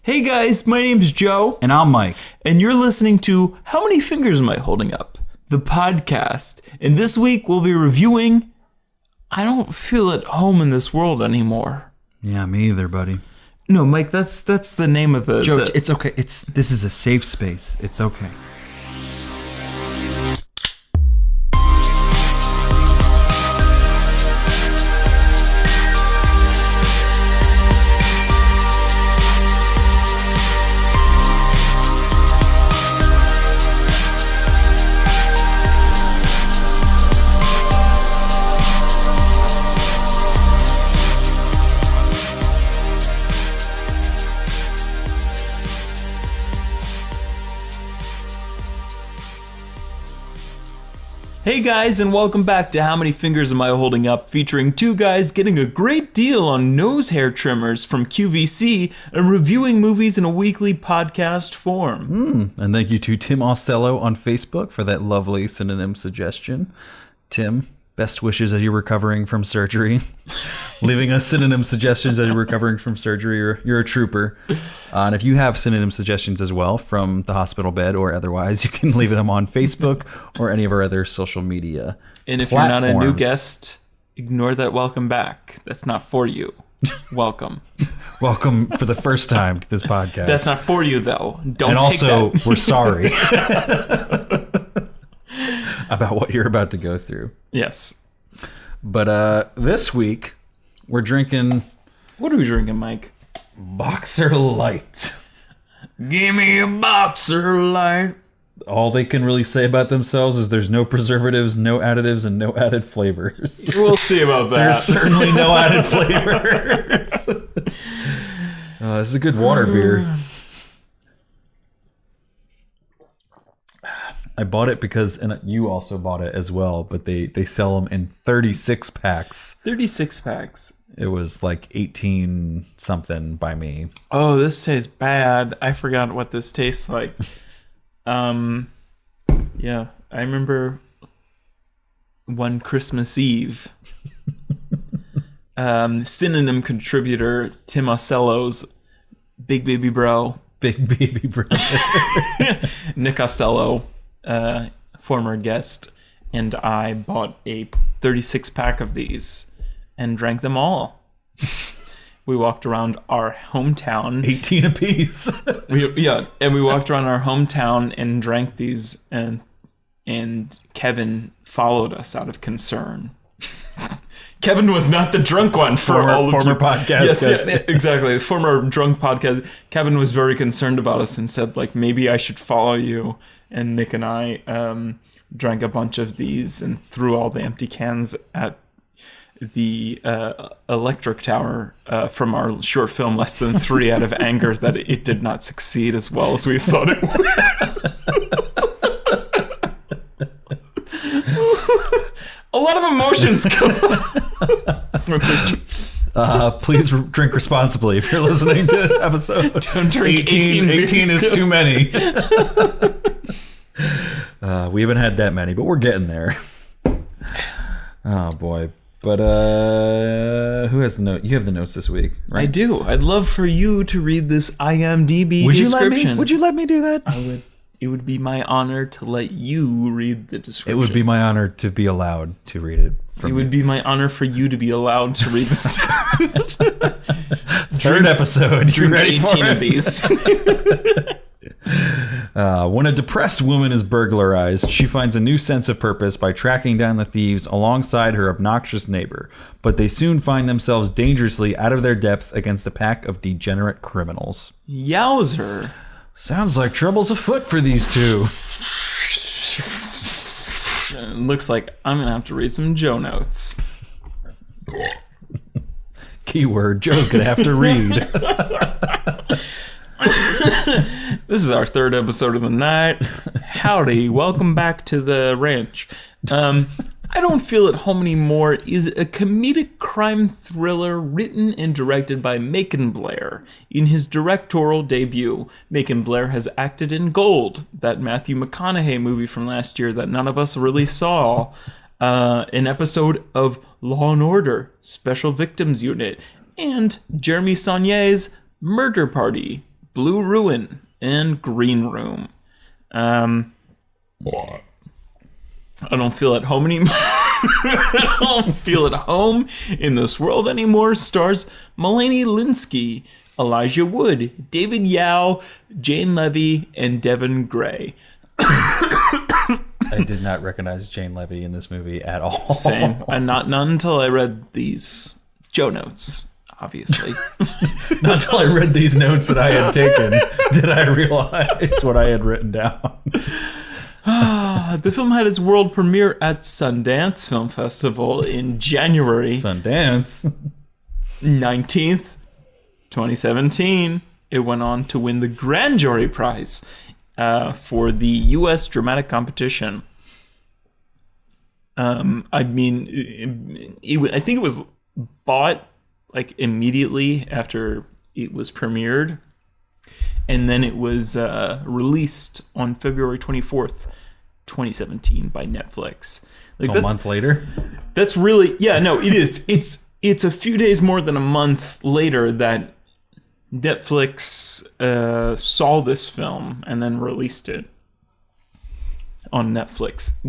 Hey guys, my name's Joe. And I'm Mike. And you're listening to How Many Fingers Am I Holding Up? The podcast. And this week we'll be reviewing I Don't Feel at Home in This World Anymore. Yeah, me either, buddy. No, Mike, that's the name of the... Joe, it's okay. This is a safe space. It's okay. Hey guys, and welcome back to How Many Fingers Am I Holding Up, featuring two guys getting a great deal on nose hair trimmers from QVC and reviewing movies in a weekly podcast form. And thank you to Tim Ostello on Facebook for that lovely synonym suggestion. Tim, best wishes as you're recovering from surgery. Leaving us synonym suggestions as you're recovering from surgery. You're a trooper. And if you have synonym suggestions as well from the hospital bed or otherwise, you can leave them on Facebook or any of our other social media And if platforms. you're not a new guest, ignore that welcome back. That's not for you. Welcome. Welcome for the first time to this podcast. That's not for you, though. Don't And take also, that. we're sorry about what you're about to go through. Yes. But this week, we're drinking What are we drinking, Mike? Boxer Light. Give me a Boxer Light. All they can really say about themselves is there's no preservatives, no additives, and no added flavors. We'll see about that. There's certainly no added flavors. This is a good water beer. I bought it because, and you also bought it as well, but they sell them in 36 packs. 36 packs. It was like 18 something by me. Oh, this tastes bad. I forgot what this tastes like. Yeah, I remember one Christmas Eve. Synonym contributor Tim Ostello's big baby bro, Big baby brother. Nick Ostello, former guest, and I bought a 36 pack of these and drank them all. We walked around our hometown. 18 apiece. And we walked around our hometown and drank these, and Kevin followed us out of concern. Kevin was not the drunk one for all of former you. podcast. Yes, exactly. Former drunk podcast. Kevin was very concerned about us and said, like, maybe I should follow you. And Nick and I drank a bunch of these and threw all the empty cans at the electric tower from our short film Less Than Three out of anger that it did not succeed as well as we thought it would. A lot of emotions come up. Please drink responsibly if you're listening to this episode. Don't drink 18 is too many. We haven't had that many, but we're getting there. Oh, boy. But who has the note? You have the notes this week, right? I do. I'd love for you to read this IMDb description. Would you let me do that? I would. It would be my honor to let you read the description. It would be my honor to be allowed to read it. It would be my honor for you to be allowed to read this. Third episode. Drink 18 of these. When a depressed woman is burglarized, she finds a new sense of purpose by tracking down the thieves alongside her obnoxious neighbor. But they soon find themselves dangerously out of their depth against a pack of degenerate criminals. Yowzer. Sounds like trouble's afoot for these two. It looks like I'm going to have to read some Joe notes. Keyword, Joe's going to have to read. This is our third episode of the night. Howdy, welcome back to the ranch. I Don't Feel at Home Anymore is a comedic crime thriller written and directed by Macon Blair. In his directorial debut, Macon Blair has acted in Gold, that Matthew McConaughey movie from last year that none of us really saw, an episode of Law & Order, Special Victims Unit, and Jeremy Saulnier's Murder Party, Blue Ruin, and Green Room. I don't feel at home anymore. I don't feel at home in this world anymore stars Melanie Lynskey, Elijah Wood, David Yao, Jane Levy, and Devin Gray. I did not recognize Jane Levy in this movie at all. Same. And not until I read these Joe notes, obviously. Not until I read these notes that I had taken did I realize what I had written down. The film had its world premiere at Sundance Film Festival in January Sundance. 19th, 2017. It went on to win the Grand Jury Prize for the U.S. Dramatic Competition. I mean, I think it was bought like immediately after it was premiered. And then it was released on February 24th, 2017 by Netflix. Like, So a month later? That's really, yeah, no, it is. It's a few days more than a month later that Netflix saw this film and then released it on Netflix.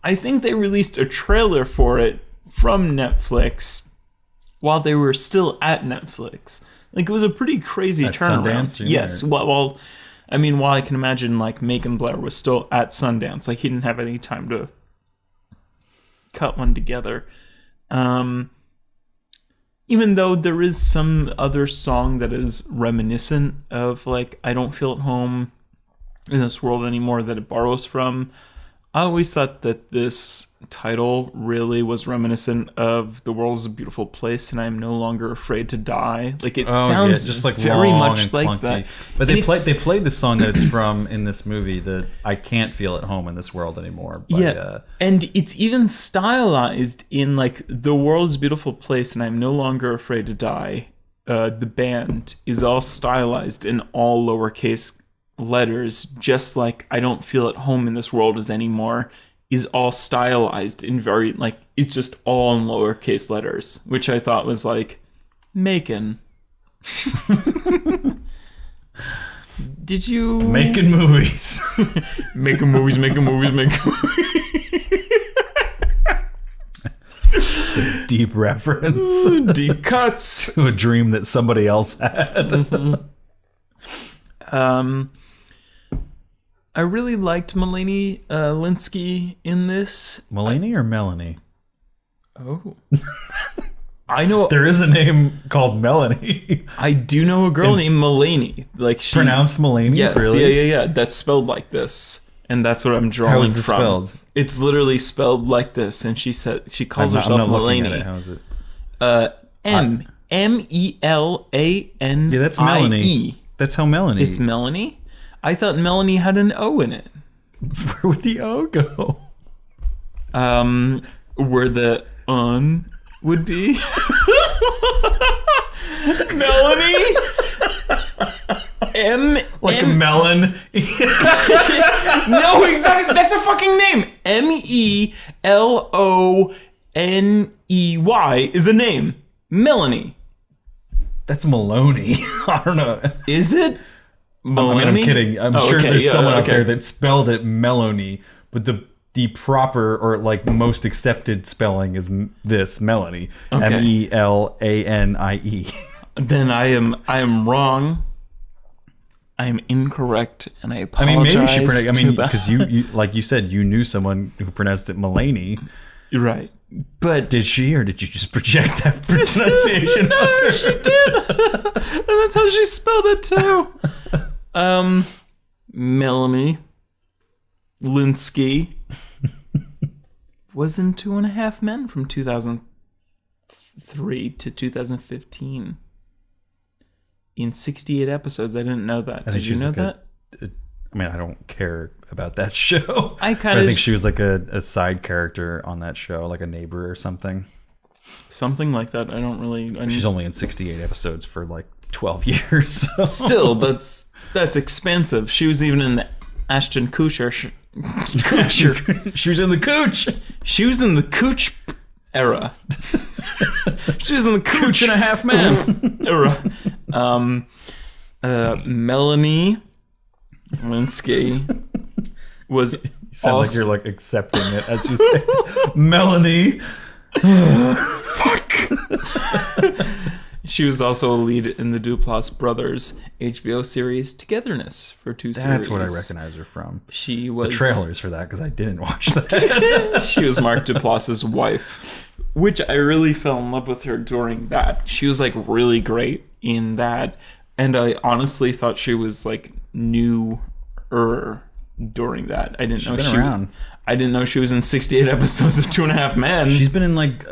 I think they released a trailer for it from Netflix while they were still at Netflix. Like, it was a pretty crazy turnaround. Sundance, Yes. Well, I mean, while I can imagine, like, Macon Blair was still at Sundance. Like, he didn't have any time to cut one together. Even though there is some other song that is reminiscent of, like, I don't feel at home in this world anymore that it borrows from. I always thought that this title really was reminiscent of The World is a Beautiful Place and I Am No Longer Afraid to Die. Like, it sounds just like very long much and like clunky. that. But And they played the song that it's from in this movie, that I Can't Feel at Home in This World Anymore. By, and it's even stylized in, like, The World is a Beautiful Place and I'm No Longer Afraid to Die. The band is all stylized in all lowercase letters, just like I Don't Feel at Home in This World is anymore is all stylized in very, like, it's just all in lowercase letters, which I thought was like, Macon. Did you making movies? making movies? It's a deep reference Deep cuts. to a dream that somebody else had. I really liked Melanie Lynskey in this. Melanie or Melanie? Oh. I know. There is a name called Melanie. I do know a girl named Melanie. Like, she Pronounced Melanie? Yes, Really? yeah. That's spelled like this, and that's what I'm drawing How is it from. spelled? It's literally spelled like this, and she calls I'm herself not looking Melanie. at it. How is it? Melanie. Yeah, that's Melanie. That's how Melanie. It's Melanie? I thought Melanie had an O in it. Where would the O go? Where the un would be. Melanie? Like a melon. No, exactly. That's a fucking name. Meloney is a name. Melanie. That's Maloney. I don't know. Is it? I mean, I'm kidding. I'm sure okay, there's yeah, someone out okay. there that spelled it Melanie, but the proper or like most accepted spelling is this Melanie. Okay. Melanie. Then I am wrong. I am incorrect, and I I apologize. mean, maybe you should pronounce. I mean, to because you like you said, you knew someone who pronounced it Melanie. You're right, but Did she, or did you just project that pronunciation? no, she did, and that's how she spelled it too. Melanie Lynskey was in 2.5 Men from 2003 to 2015 in 68 episodes. I didn't know that. Did you know that? I mean, I don't care about that show. I But kinda I think she was like a side character on that show, like a neighbor or something. Something like that. I don't really. She's only in 68 episodes for like 12 years. So. Still, that's expensive. She was even in the Ashton Kutcher. She was in the Cooch. She was in the Cooch era. She was in the Cooch 2.5 Men. era. Melanie Linsky was You sound like you're like accepting it as you say. Melanie. She was also a lead in the Duplass Brothers HBO series Togetherness for 2 series. That's what I recognize her from. She was The trailers for that, because I didn't watch that. She was Mark Duplass's wife, which I really fell in love with her during that. She was like really great in that, and I honestly thought she was like newer during that. I didn't know been around. I didn't know she was in 68 episodes of 2.5 Men. She's been in like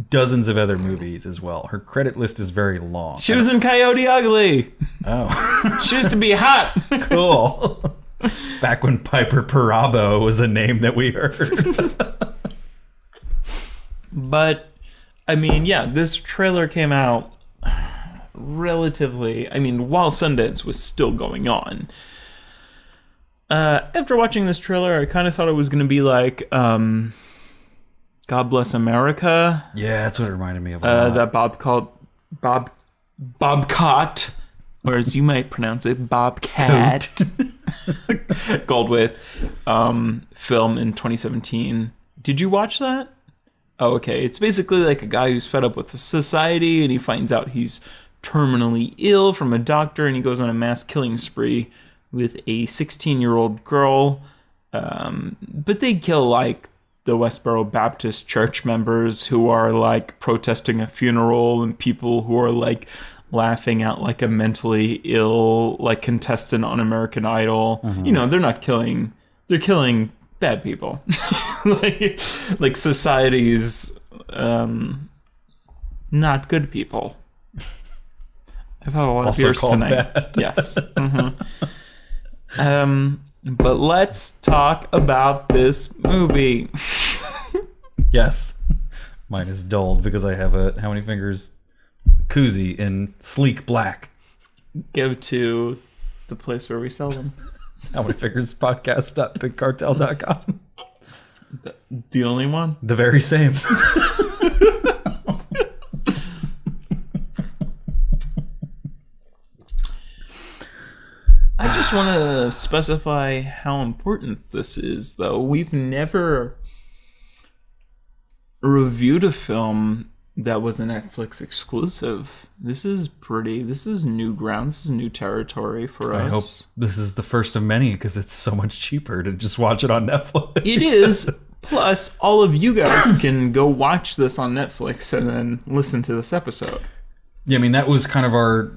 dozens of other movies as well. Her credit list is very long. She was in Coyote Ugly. Oh, She used to be hot. cool. Back when Piper Perabo was a name that we heard. But, I mean, yeah, this trailer came out relatively, I mean, while Sundance was still going on. After watching this trailer, I kind of thought it was going to be like, God Bless America. Yeah, that's what it reminded me of. A lot. That Bobcat, or as you might pronounce it, Bobcat. Goldwith film in 2017. Did you watch that? Oh, okay. It's basically like a guy who's fed up with the society, and he finds out he's terminally ill from a doctor, and he goes on a mass killing spree with a 16-year-old girl. But they kill like the Westboro Baptist Church members who are like protesting a funeral, and people who are like laughing at like a mentally ill like contestant on American Idol. Mm-hmm. You know, they're killing bad people. like society's not good people. I've had a lot of Also beers called tonight. bad. Yes. But let's talk about this movie. Yes. Mine is dulled because I have a how many fingers koozie in sleek black. Go to the place where we sell them. How many fingers podcast.bigcartel.com. The only one? The very same. I just want to specify how important this is, though. We've never reviewed a film that was a Netflix exclusive. This is new ground. This is new territory for us. I hope this is the first of many because it's so much cheaper to just watch it on Netflix. It is. Plus, all of you guys can go watch this on Netflix and then listen to this episode. Yeah, I mean, that was kind of our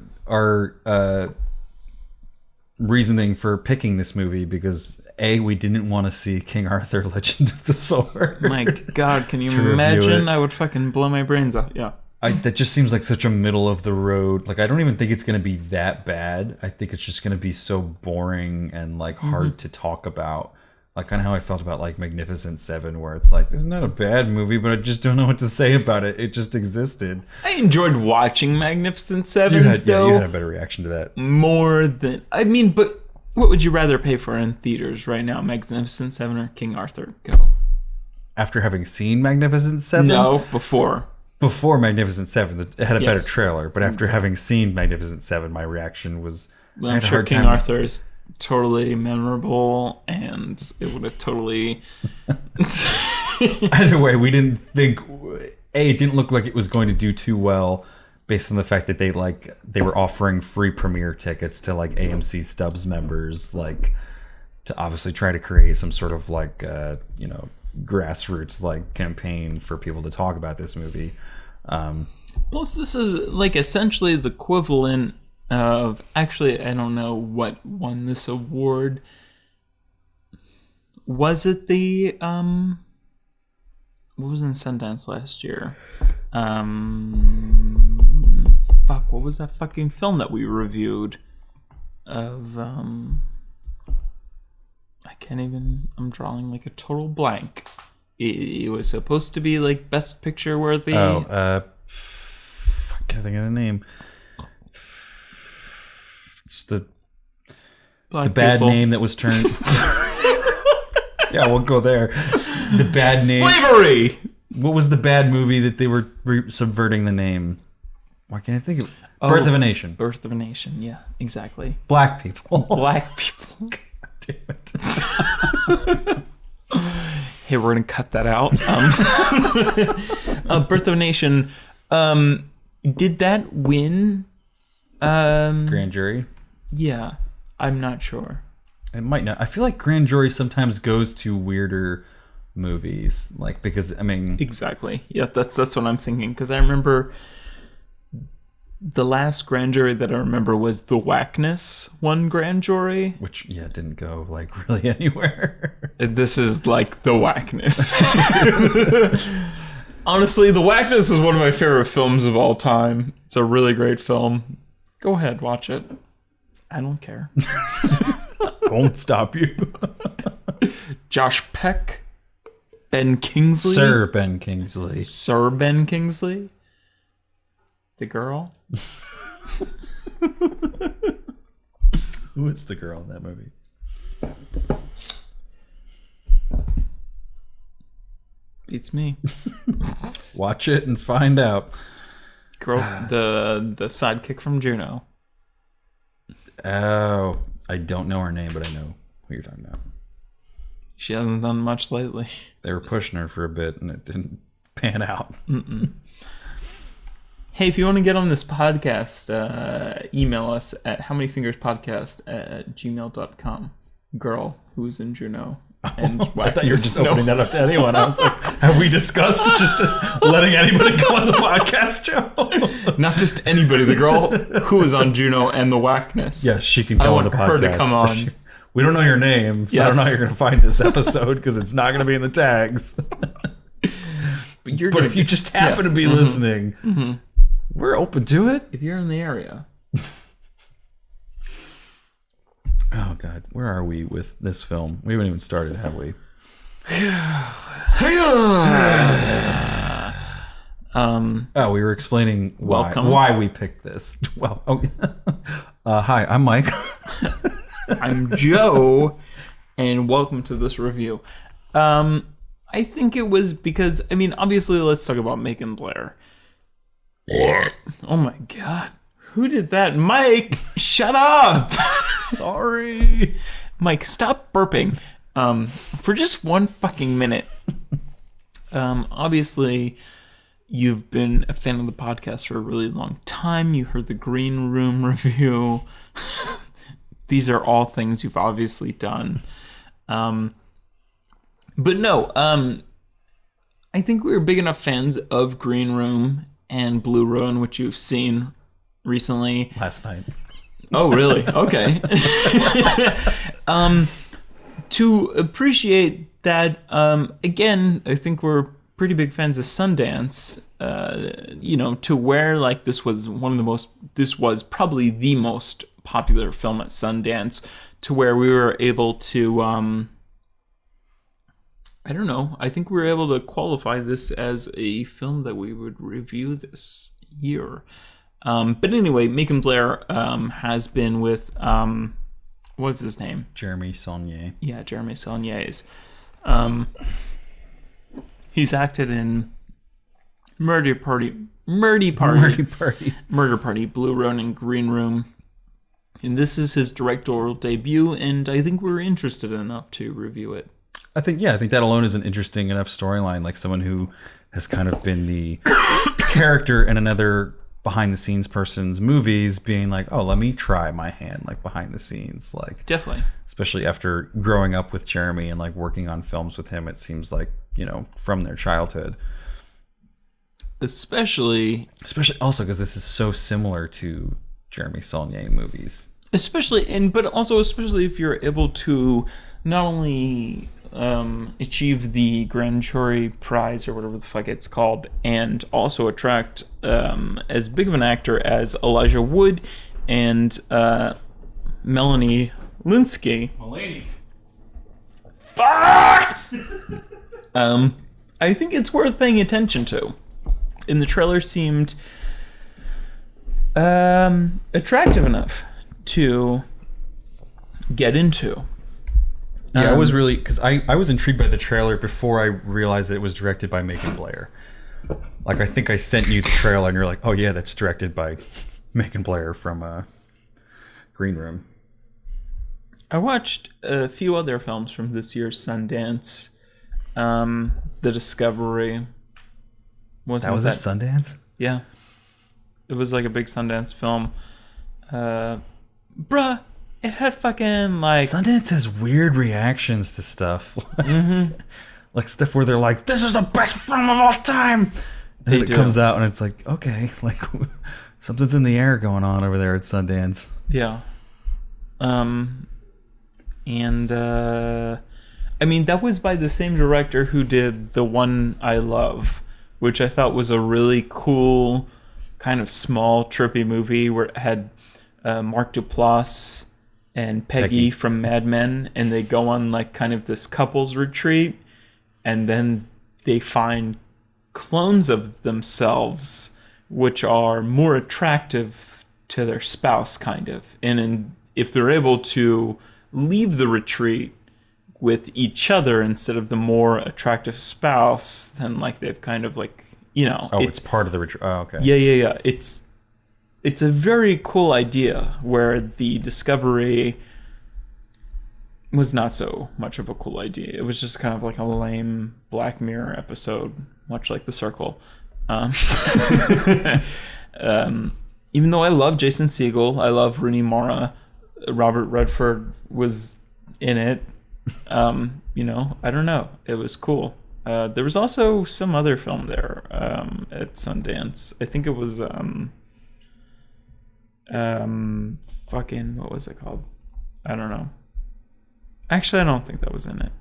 reasoning for picking this movie because we didn't want to see King Arthur Legend of the Sword. My God, can you To review imagine? it. I would fucking blow my brains out. Yeah. That just seems like such a middle of the road. Like, I don't even think it's going to be that bad. I think it's just going to be so boring and like hard to talk about. Like kind of how I felt about like Magnificent Seven, where it's like, it's not a bad movie, but I just don't know what to say about it. It just existed. I enjoyed watching Magnificent Seven. You had though, a better reaction to that. more than but what would you rather pay for in theaters right now, Magnificent Seven or King Arthur? Go. After having seen Magnificent Seven? No, before. Before Magnificent Seven, it had a better Yes. trailer. But after having seen Magnificent Seven, my reaction was... I I'm had a sure hard King time- Arthur is totally memorable, and it would have totally. Either way, we didn't think... it didn't look like it was going to do too well based on the fact that they were offering free premiere tickets to like AMC Stubs members, like to obviously try to create some sort of like grassroots like campaign for people to talk about this movie. Plus, this is like essentially the equivalent of. Actually, I don't know what won this award. Was it the what was in Sundance last year? What was that fucking film that we reviewed? Of I can't even. I'm drawing like a total blank. It was supposed to be like Best Picture worthy. Fuck, I can't think of the name. It's the Black bad people. name that was turned. Yeah, we'll go there. The bad name. Slavery. What was the bad movie that they were subverting the name? Why can't I think of? Birth of a Nation. Birth of a Nation. Yeah, exactly. Black people. Black people. God damn it. Hey, we're gonna cut that out. Birth of a Nation. Did that win? Grand Jury. Yeah, I'm not sure. It might not. I feel like Grand Jury sometimes goes to weirder movies, like because I mean, Exactly. Yeah, that's what I'm thinking. Because I remember the last Grand Jury that I remember was The Whackness won Grand Jury. which didn't go like really anywhere. This is like The Whackness. Honestly, The Whackness is one of my favorite films of all time. It's a really great film. Go ahead, watch it. I don't care. Won't stop you, Josh Peck, Ben Kingsley, Sir Ben Kingsley. Sir Ben Kingsley, the girl. Who is the girl in that movie? Beats me. Watch it and find out. Girl, the sidekick from Juno. Oh, I don't know her name, but I know who you're talking about. She hasn't done much lately. They were pushing her for a bit, and it didn't pan out. Hey, if you want to get on this podcast, email us at howmanyfingerspodcast@gmail.com. Girl who's in Juno. And I thought you were just opening that up to anyone. I was like, have we discussed just letting anybody come on the podcast, Joe? Not just anybody. The girl who was on Juno and The Whackness. Yeah, she can come on the podcast. I want her to come on. We don't know your name, so I don't know how you're going to find this episode because it's not going to be in the tags. But if you just happen to be listening, we're open to it. If you're in the area. Oh, God. Where are we with this film? We haven't even started, have we? We were explaining why we picked this. Well, hi, I'm Mike. I'm Joe, and welcome to this review. I think it was because, I mean, obviously, let's talk about Macon Blair. Oh my God. Who did that? Mike, shut up. Sorry. Mike, stop burping for just one fucking minute. Obviously, you've been a fan of the podcast for a really long time. You heard the Green Room review. These are all things you've obviously done. But no, I think we were big enough fans of Green Room and Blue Ruin, which you've seen recently. Last night. Oh, really? Okay. To appreciate that, again, I think we're pretty big fans of Sundance. To where like this was probably the most popular film at Sundance, to where we were able to, I don't know, I think we were able to qualify this as a film that we would review this year. But anyway, Macon Blair has been with, what's his name? Jeremy Saulnier. Yeah, Jeremy Saulnier's. He's acted in Murder Party, Blue Ruin, and Green Room. And this is his directorial debut, and I think we're interested enough to review it. I think that alone is an interesting enough storyline, like someone who has kind of been the character in another behind-the-scenes person's movies being like, oh, let me try my hand, like, behind the scenes. Like, definitely. Especially after growing up with Jeremy and, like, working on films with him, it seems like, from their childhood. Especially also because this is so similar to Jeremy Saulnier movies. Especially if you're able to not only achieve the Grand Jury Prize or whatever the fuck it's called, and also attract as big of an actor as Elijah Wood and Melanie Lynskey. Fuck! I think it's worth paying attention to. And the trailer seemed attractive enough to get into. Yeah, I was really, because I was intrigued by the trailer before I realized that it was directed by Macon Blair. Like, I think I sent you the trailer and you're like, oh yeah, that's directed by Macon Blair from Green Room. I watched a few other films from this year's Sundance. The Discovery. That was at Sundance? Yeah. It was like a big Sundance film. Bruh, it had fucking like... Sundance has weird reactions to stuff. Like stuff where they're like, this is the best film of all time! And it comes out and it's like, okay, like something's in the air going on over there at Sundance. Yeah. I mean, that was by the same director who did The One I Love, which I thought was a really cool, kind of small, trippy movie where it had Mark Duplass and Peggy from Mad Men, and they go on like kind of this couples retreat, and then they find clones of themselves which are more attractive to their spouse, kind of. And if they're able to leave the retreat with each other instead of the more attractive spouse, then like they've kind of like, you know, it's part of the retreat. Oh, okay. Yeah. It's a very cool idea where the Discovery was not so much of a cool idea. It was just kind of like a lame Black Mirror episode, much like The Circle. Even though I love Jason Segel, I love Rooney Mara, Robert Redford was in it. You know, I don't know. It was cool. There was also some other film there at Sundance. I think it was fucking, what was it called? I don't know. Actually, I don't think that was in it.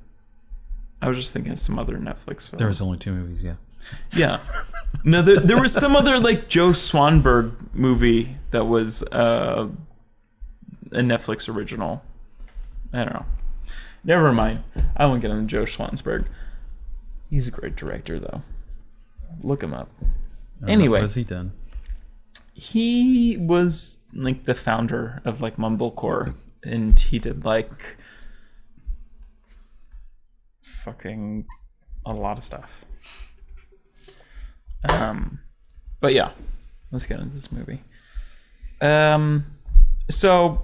I was just thinking of some other Netflix film. There was only 2 movies, yeah. Yeah. No, there was some other like Joe Swanberg movie that was a Netflix original. I don't know. Never mind. I won't get into Joe Swanberg. He's a great director, though. Look him up. Anyway, what has he done? He was like the founder of like Mumblecore, and he did like fucking a lot of stuff. But yeah, let's get into this movie. So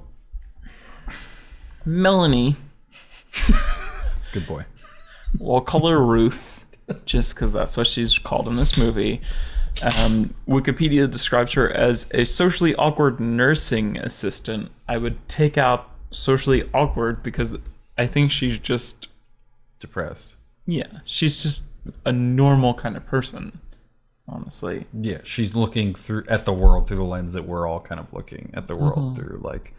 Melanie, good boy. We'll call her Ruth, just because that's what she's called in this movie. Wikipedia describes her as a socially awkward nursing assistant. I would take out socially awkward because I think she's just depressed. Yeah, she's just a normal kind of person, honestly. Yeah, she's looking at the world through the lens that we're all kind of looking at the world through. Like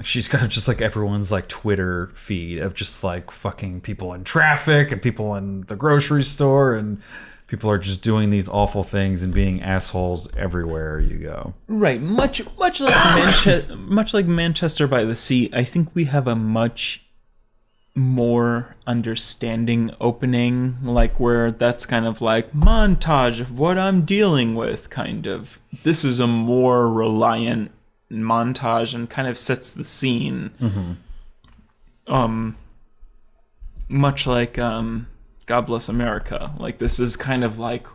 she's kind of just like everyone's like Twitter feed of just like fucking people in traffic and people in the grocery store, and people are just doing these awful things and being assholes everywhere you go. Right, much like much like Manchester by the Sea. I think we have a much more understanding opening, like where that's kind of like montage of what I'm dealing with, kind of. This is a more reliant montage and kind of sets the scene. Much like God Bless America. Like this is kind of like,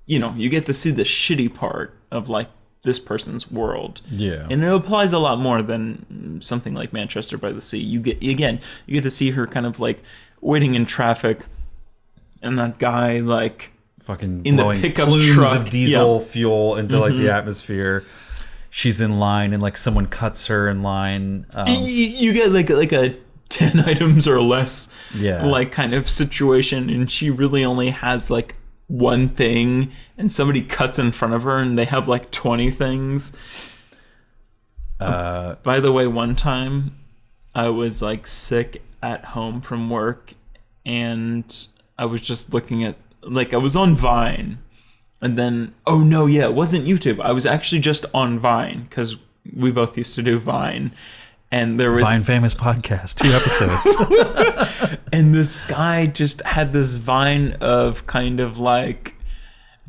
you know, you get to see the shitty part of like this person's world. Yeah. And it applies a lot more than something like Manchester by the Sea. You get to see her kind of like waiting in traffic, and that guy like fucking in blowing the pickup plumes truck of diesel fuel into like the atmosphere. She's in line and like someone cuts her in line. You get like a 10 items or less like kind of situation, and she really only has like one thing, and somebody cuts in front of her and they have like 20 things. By the way, one time I was like sick at home from work, and I was just looking at like I was on Vine, and then it wasn't YouTube. I was actually just on Vine because we both used to do Vine. And there was Vine Famous Podcast, 2 episodes. And this guy just had this Vine of kind of like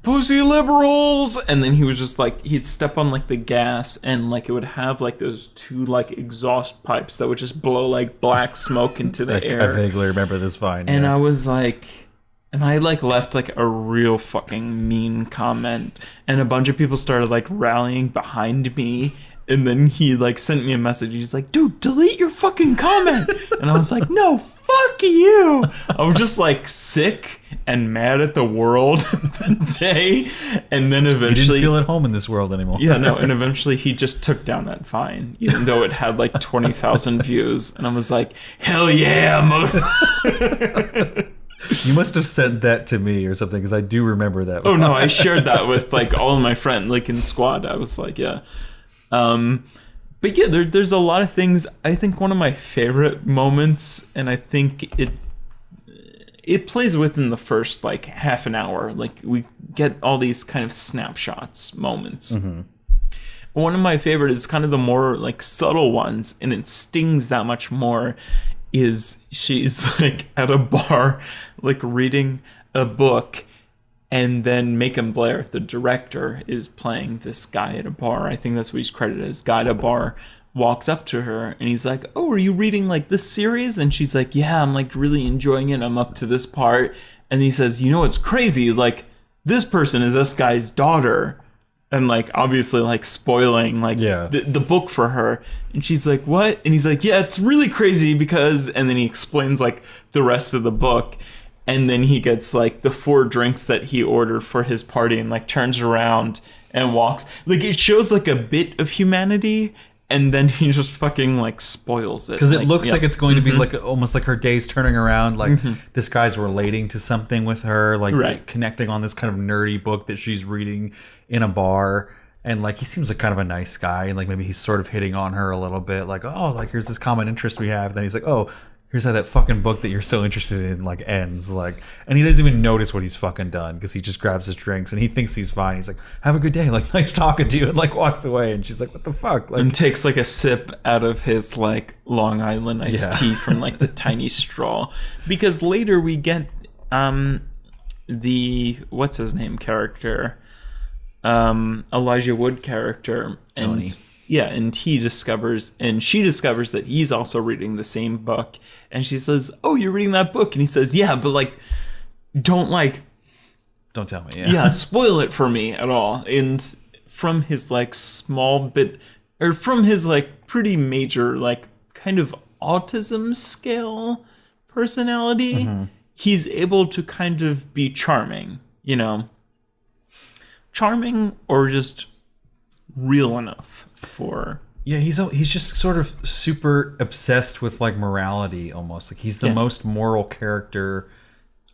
pussy liberals, and then he was just like he'd step on like the gas, and like it would have like those 2 like exhaust pipes that would just blow like black smoke into the air. I vaguely remember this Vine. And I was like, And I like left like a real fucking mean comment, and a bunch of people started like rallying behind me. And then he like sent me a message. He's like, "Dude, delete your fucking comment." And I was like, "No, fuck you." I was just like sick and mad at the world that day. And then You eventually, didn't feel at home in this world anymore. yeah, no. And eventually, he just took down that fine, even though it had like 20,000 views. And I was like, "Hell yeah, motherfucker!" You must have sent that to me or something, because I do remember that. Oh no, I shared that with like all of my friends, like in squad. I was like, yeah. But yeah, there's a lot of things. I think one of my favorite moments, and I think it plays within the first like half an hour. Like we get all these kind of snapshots moments. Mm-hmm. One of my favorite is kind of the more like subtle ones, and it stings that much more. Is she's like at a bar, like reading a book. And then Macon Blair, the director, is playing this guy at a bar. I think that's what he's credited as. Guy at a bar walks up to her and he's like, "Oh, are you reading like this series?" And she's like, "Yeah, I'm like really enjoying it. I'm up to this part." And he says, "You know what's crazy? Like this person is this guy's daughter." And like obviously like spoiling like the book for her. And she's like, "What?" And he's like, "Yeah, it's really crazy because," and then he explains like the rest of the book. And then he gets like the 4 drinks that he ordered for his party and like turns around and walks. Like it shows like a bit of humanity, and then he just fucking like spoils it. Because it like, looks like it's going to be like almost like her day's turning around. Like this guy's relating to something with her, like connecting on this kind of nerdy book that she's reading in a bar. And like he seems like kind of a nice guy, and like maybe he's sort of hitting on her a little bit. Like, oh, like here's this common interest we have. And then he's like, oh, here's how that fucking book that you're so interested in like ends. Like, and he doesn't even notice what he's fucking done because he just grabs his drinks and he thinks he's fine. He's like, "Have a good day, like nice talking to you," and like walks away. And she's like, "What the fuck?" Like, and takes like a sip out of his like Long Island iced tea from like the tiny straw. Because later we get the what's his name character, Elijah Wood character, Tony. And yeah, and she discovers that he's also reading the same book, and she says, "Oh, you're reading that book?" And he says, "Yeah, but like, don't tell me." yeah, spoil it for me at all." And from his like small bit, or from his like pretty major like kind of autism scale personality, he's able to kind of be charming, you know, charming or just real enough for. Yeah, he's just sort of super obsessed with like morality almost. Like he's the most moral character.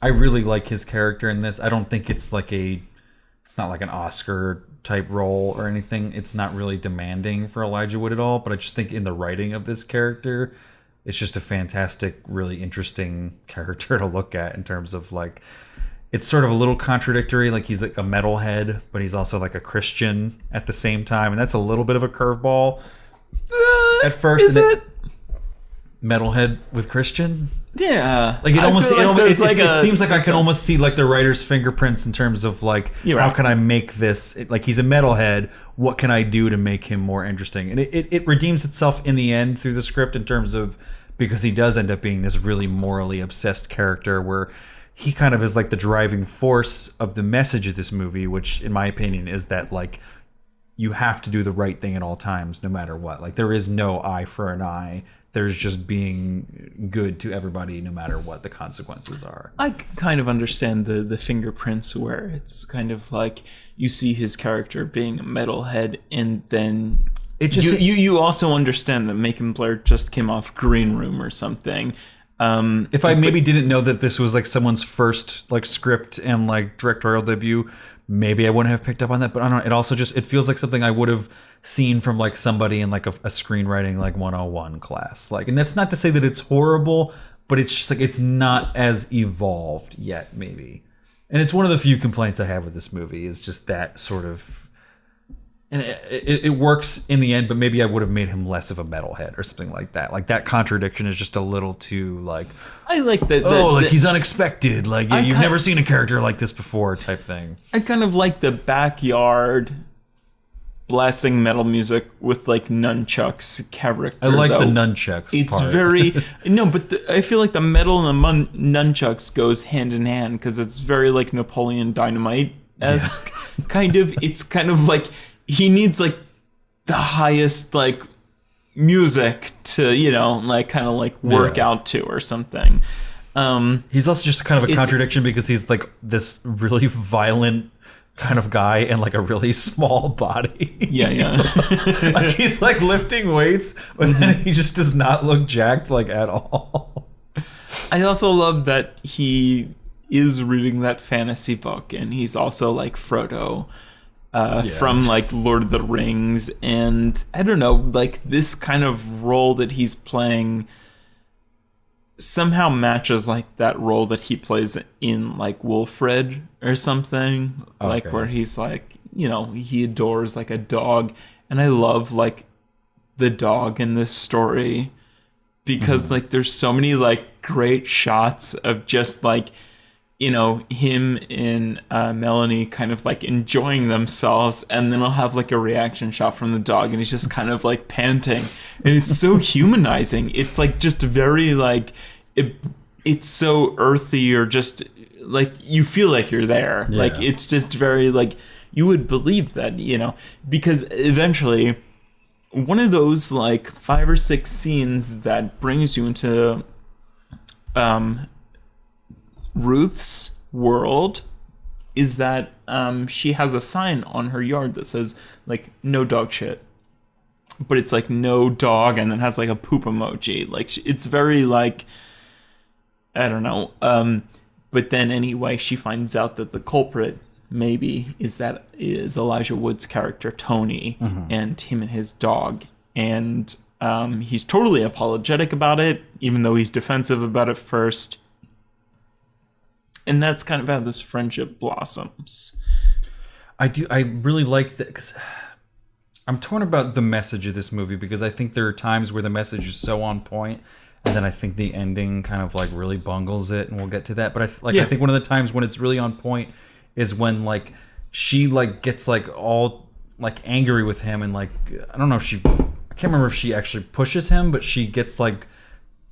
I really like his character in this. I don't think it's like it's not like an Oscar type role or anything. It's not really demanding for Elijah Wood at all, but I just think in the writing of this character, it's just a fantastic, really interesting character to look at in terms of like, it's sort of a little contradictory. Like he's like a metalhead, but he's also like a Christian at the same time. And that's a little bit of a curveball at first. Is it? Metalhead with Christian? Yeah. Like it seems like I can a- almost see like the writer's fingerprints in terms of like, You're how right. can I make this, like he's a metalhead, what can I do to make him more interesting? And it redeems itself in the end through the script in terms of, because he does end up being this really morally obsessed character where he kind of is like the driving force of the message of this movie, which in my opinion is that like you have to do the right thing at all times, no matter what. Like there is no eye for an eye. There's just being good to everybody, no matter what the consequences are. I kind of understand the fingerprints where it's kind of like you see his character being a metalhead, and then It just you also understand that Macon Blair just came off Green Room or something. If I maybe didn't know that this was like someone's first like script and like directorial debut, maybe I wouldn't have picked up on that. But I don't know. It also just, it feels like something I would have seen from like somebody in like a screenwriting like 101 class. Like, and that's not to say that it's horrible, but it's just like it's not as evolved yet, maybe. And it's one of the few complaints I have with this movie is just that sort of. And it works in the end, but maybe I would have made him less of a metalhead or something like that. Like that contradiction is just a little too like, I like that. he's unexpected. Like you've never seen a character like this before, type thing. I kind of like the backyard blasting metal music with like nunchucks character. I like though. the nunchucks. It's part. very no, but I feel like the metal and the nunchucks goes hand in hand because it's very like Napoleon Dynamite-esque kind of. It's kind of like he needs like the highest like music to like kind of like work out to or something. He's also just kind of a contradiction because he's like this really violent kind of guy and like a really small body. Yeah. Like he's like lifting weights, but then he just does not look jacked like at all. I also love that he is reading that fantasy book and he's also like Frodo from like Lord of the Rings, and I don't know, like this kind of role that he's playing somehow matches like that role that he plays in like Wilfred or something. Okay. Like where he's like, he adores like a dog, and I love like the dog in this story because like there's so many like great shots of just like him and Melanie kind of like enjoying themselves, and then I'll have like a reaction shot from the dog and he's just kind of like panting, and it's so humanizing. It's like just very like it's so earthy, or just like you feel like you're there. Like it's just very like you would believe that, because eventually one of those like 5 or 6 scenes that brings you into Ruth's world is that she has a sign on her yard that says like no dog shit, but it's like no dog and then has like a poop emoji. Like it's very like, I don't know. But then anyway, she finds out that the culprit maybe is Elijah Wood's character Tony, and him and his dog, and he's totally apologetic about it, even though he's defensive about it first. And that's kind of how this friendship blossoms. I really like that, because I'm torn about the message of this movie, because I think there are times where the message is so on point, and then I think the ending kind of like really bungles it, and we'll get to that. But I think one of the times when it's really on point is when like she like gets like all like angry with him, and like I can't remember if she actually pushes him, but she gets like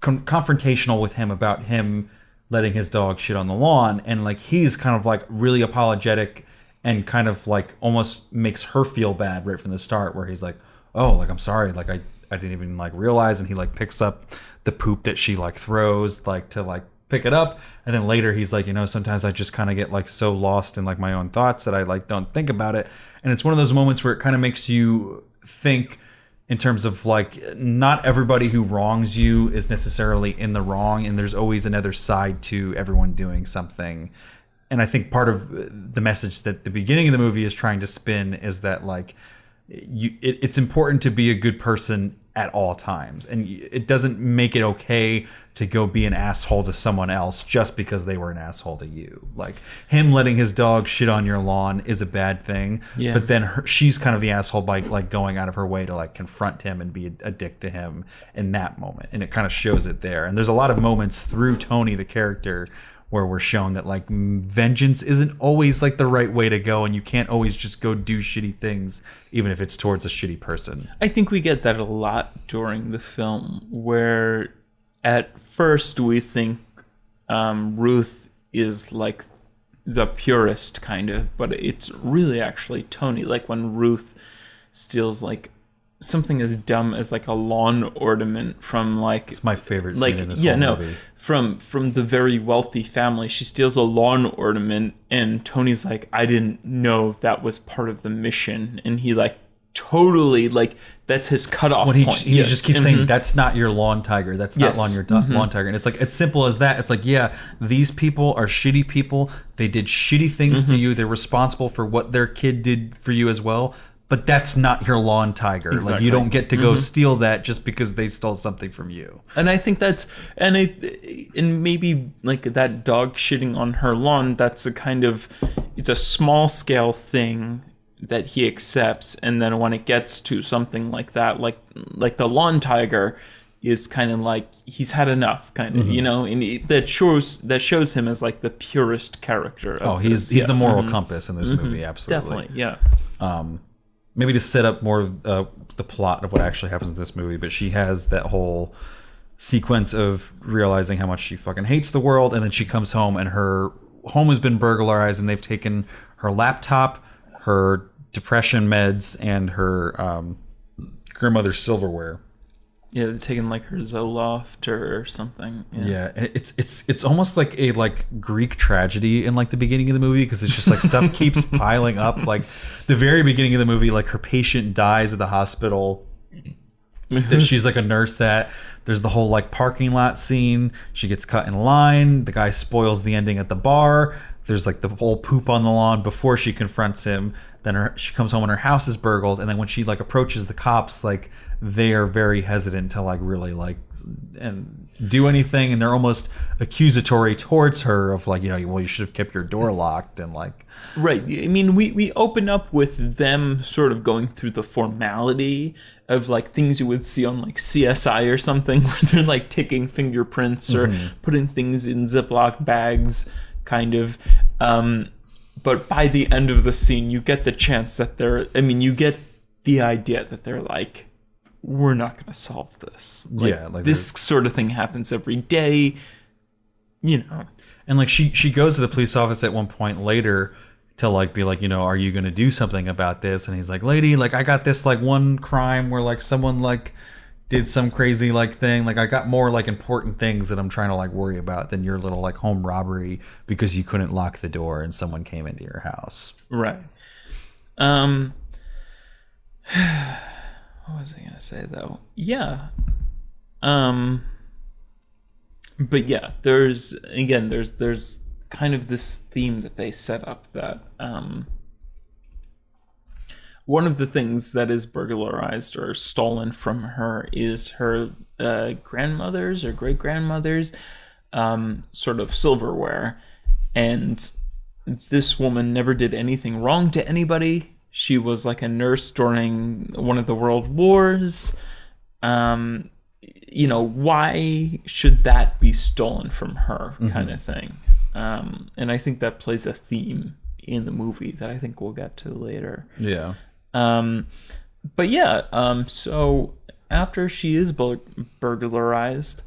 confrontational with him about him letting his dog shit on the lawn, and like he's kind of like really apologetic and kind of like almost makes her feel bad right from the start, where he's like, oh, like I'm sorry, like I didn't even like realize, and he like picks up the poop that she like throws like to like pick it up, and then later he's like, sometimes I just kind of get like so lost in like my own thoughts that I like don't think about it. And it's one of those moments where it kind of makes you think in terms of like not everybody who wrongs you is necessarily in the wrong, and there's always another side to everyone doing something. And I think part of the message that the beginning of the movie is trying to spin is that like it's important to be a good person at all times, and it doesn't make it okay to go be an asshole to someone else just because they were an asshole to you. Like him letting his dog shit on your lawn is a bad thing, but then she's kind of the asshole by like going out of her way to like confront him and be a dick to him in that moment, and it kind of shows it there. And there's a lot of moments through Tony the character where we're shown that like vengeance isn't always like the right way to go, and you can't always just go do shitty things even if it's towards a shitty person. I think we get that a lot during the film, where at first we think Ruth is like the purest kind of, but it's really actually Tony. Like when Ruth steals like something as dumb as like a lawn ornament from like, it's my favorite scene in this whole movie. From the very wealthy family. She steals a lawn ornament, and Tony's like, I didn't know that was part of the mission, and he like totally like that's his cutoff point. He just keeps saying that's not your lawn tiger, that's not lawn tiger, and it's like as simple as that. It's like, yeah, these people are shitty people, they did shitty things to you, they're responsible for what their kid did for you as well, but that's not your lawn tiger. Exactly. Like you don't get to go steal that just because they stole something from you. And I think that's and maybe like that dog shitting on her lawn, that's a kind of, it's a small scale thing that he accepts, and then when it gets to something like that, like the lawn tiger is kind of like he's had enough, kind of, and that shows him as like the purest character. He's the moral compass in this movie, absolutely. Definitely, yeah. maybe to set up more of the plot of what actually happens in this movie, but she has that whole sequence of realizing how much she fucking hates the world, and then she comes home and her home has been burglarized, and they've taken her laptop, her depression meds, and her grandmother's silverware. Yeah, they're taking like her Zoloft or something. Yeah, and it's almost like a Greek tragedy in like the beginning of the movie, because it's just like stuff keeps piling up. Like the very beginning of the movie, like her patient dies at the hospital that she's like a nurse at. There's the whole like parking lot scene. She gets cut in line. The guy spoils the ending at the bar. There's like the whole poop on the lawn before she confronts him. Then she comes home and her house is burgled. And then when she like approaches the cops, like they are very hesitant to like really like and do anything, and they're almost accusatory towards her of like, well, you should have kept your door locked, and like right. I mean, we open up with them sort of going through the formality of like things you would see on like CSI or something, where they're like taking fingerprints or putting things in Ziploc bags, kind of. But by the end of the scene, you get the chance that you get the idea that they're like, we're not going to solve this. Like this sort of thing happens every day, And like she goes to the police office at one point later to like be like, are you going to do something about this? And he's like, lady, like I got this like one crime where like someone like did some crazy like thing. Like I got more like important things that I'm trying to like worry about than your little like home robbery because you couldn't lock the door and someone came into your house. Right. What was I gonna say though? Yeah. But yeah, there's kind of this theme that they set up that one of the things that is burglarized or stolen from her is her grandmother's or great grandmother's sort of silverware, and this woman never did anything wrong to anybody. She was like a nurse during one of the world wars. Why should that be stolen from her, kind of thing? And I think that plays a theme in the movie that I think we'll get to later. Yeah. So after she is burglarized,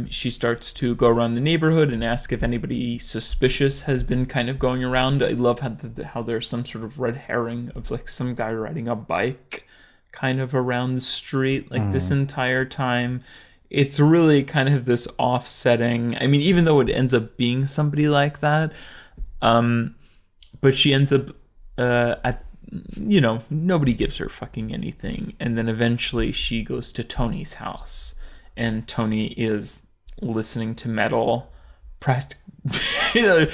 she starts to go around the neighborhood and ask if anybody suspicious has been kind of going around. I love how there's some sort of red herring of like some guy riding a bike kind of around the street like this entire time. It's really kind of this offsetting. I mean, even though it ends up being somebody like that, but she ends up nobody gives her fucking anything, and then eventually she goes to Tony's house. And Tony is listening to metal, they're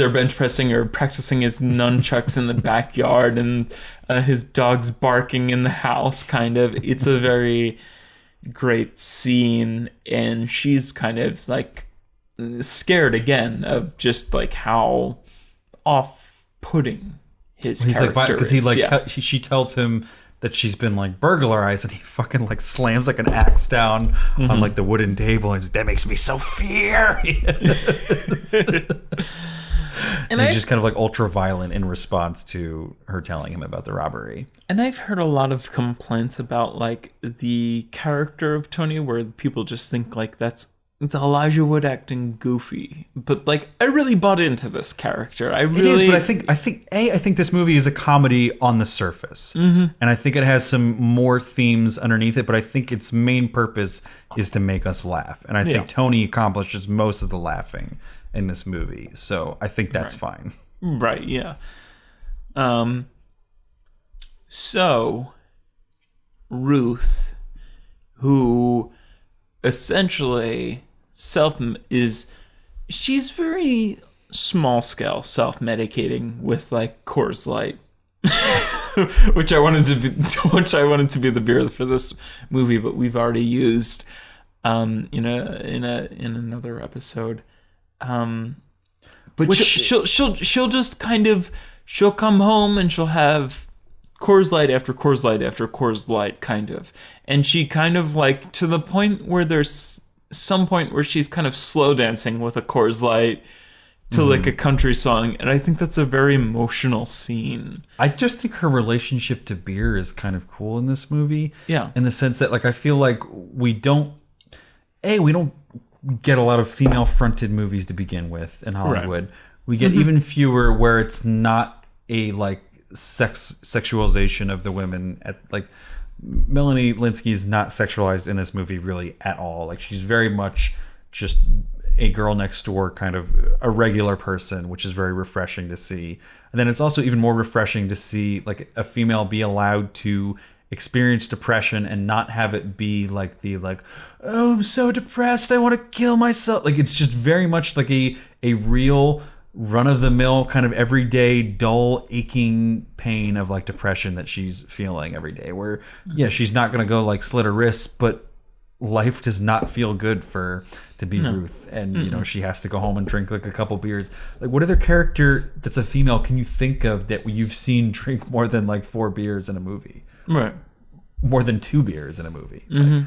bench pressing or practicing his nunchucks in the backyard, and his dog's barking in the house, kind of. It's a very great scene, and she's kind of like scared again of just like how off-putting his character is. Because he like she tells him that she's been like burglarized, and he fucking like slams like an axe down on like the wooden table, and he's like, that makes me so furious. And he's just kind of like ultra violent in response to her telling him about the robbery. And I've heard a lot of complaints about like the character of Tony, where people just think like it's Elijah Wood acting goofy, but like I really bought into this character. It is, but I think this movie is a comedy on the surface, and I think it has some more themes underneath it. But I think its main purpose is to make us laugh, and I think Tony accomplishes most of the laughing in this movie. So I think that's fine. Right? Yeah. So Ruth, who essentially she's very small scale self-medicating with like Coors Light, which I wanted to be the beer for this movie, but we've already used in another episode. But she'll just kind of, she'll come home and she'll have Coors Light after Coors Light after Coors Light, kind of, and she kind of like to the point where there's some point where she's kind of slow dancing with a Coors Light to like a country song, and I think that's a very emotional scene. I just think her relationship to beer is kind of cool in this movie. Yeah. In the sense that, like, I feel like we don't get a lot of female-fronted movies to begin with in Hollywood. Right. We get even fewer where it's not a, like, sexualization of the women. Like, Melanie Lynskey is not sexualized in this movie really at all. Like, she's very much just a girl next door, kind of a regular person, which is very refreshing to see. And then it's also even more refreshing to see like a female be allowed to experience depression and not have it be like oh, I'm so depressed, I want to kill myself. Like, it's just very much like a real run-of-the-mill kind of everyday dull aching pain of like depression that she's feeling every day, where she's not going to go like slit her wrists, but life does not feel good for to be Ruth, and you know, she has to go home and drink like a couple beers. Like, what other character that's a female can you think of that you've seen drink more than like 4 beers in a movie? Right. More than 2 beers in a movie. Like,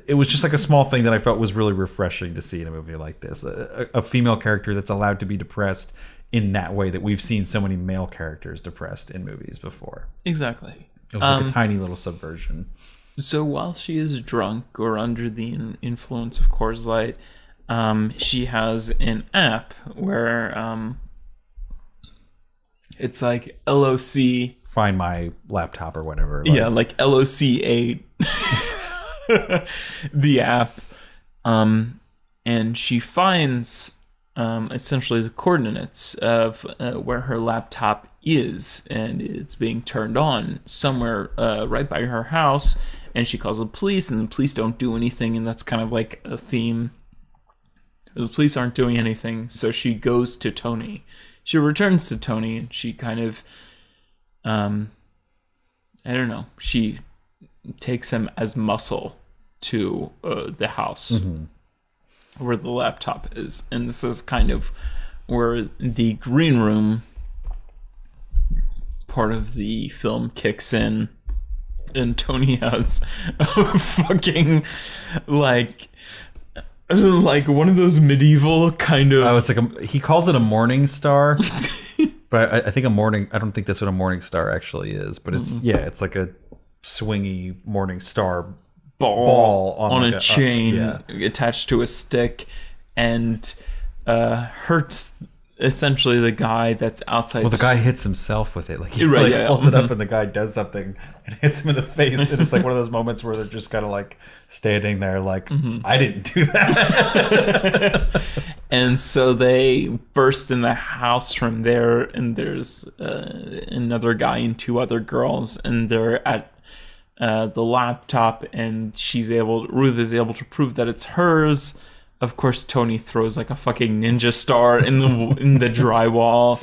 it was just like a small thing that I felt was really refreshing to see in a movie like this. A female character that's allowed to be depressed in that way that we've seen so many male characters depressed in movies before. Exactly. It was like a tiny little subversion. So while she is drunk or under the influence of Coors Light, she has an app where it's like LOC. Find my laptop or whatever. Like, yeah, like LOC8. The app. And she finds essentially the coordinates of where her laptop is, and it's being turned on somewhere right by her house. And she calls the police, and the police don't do anything, and that's kind of like a theme. The police aren't doing anything, so she goes to Tony. She returns to Tony, and she kind of, I don't know, she takes him as muscle to the house where the laptop is. And this is kind of where the green room part of the film kicks in. And Tony has a fucking like one of those medieval kind of. Oh, it's like he calls it a morning star, but I think I don't think that's what a morning star actually is. But it's it's like a swingy morning star ball on like a chain attached to a stick, and hurts essentially the guy that's outside. Well, the guy hits himself with it. Like he holds it up, and the guy does something and hits him in the face. And it's like one of those moments where they're just kind of like standing there, like I didn't do that. And so they burst in the house from there, and there's another guy and 2 other girls, and they're at the laptop, and Ruth is able to prove that it's hers. Of course, Tony throws like a fucking ninja star in the drywall,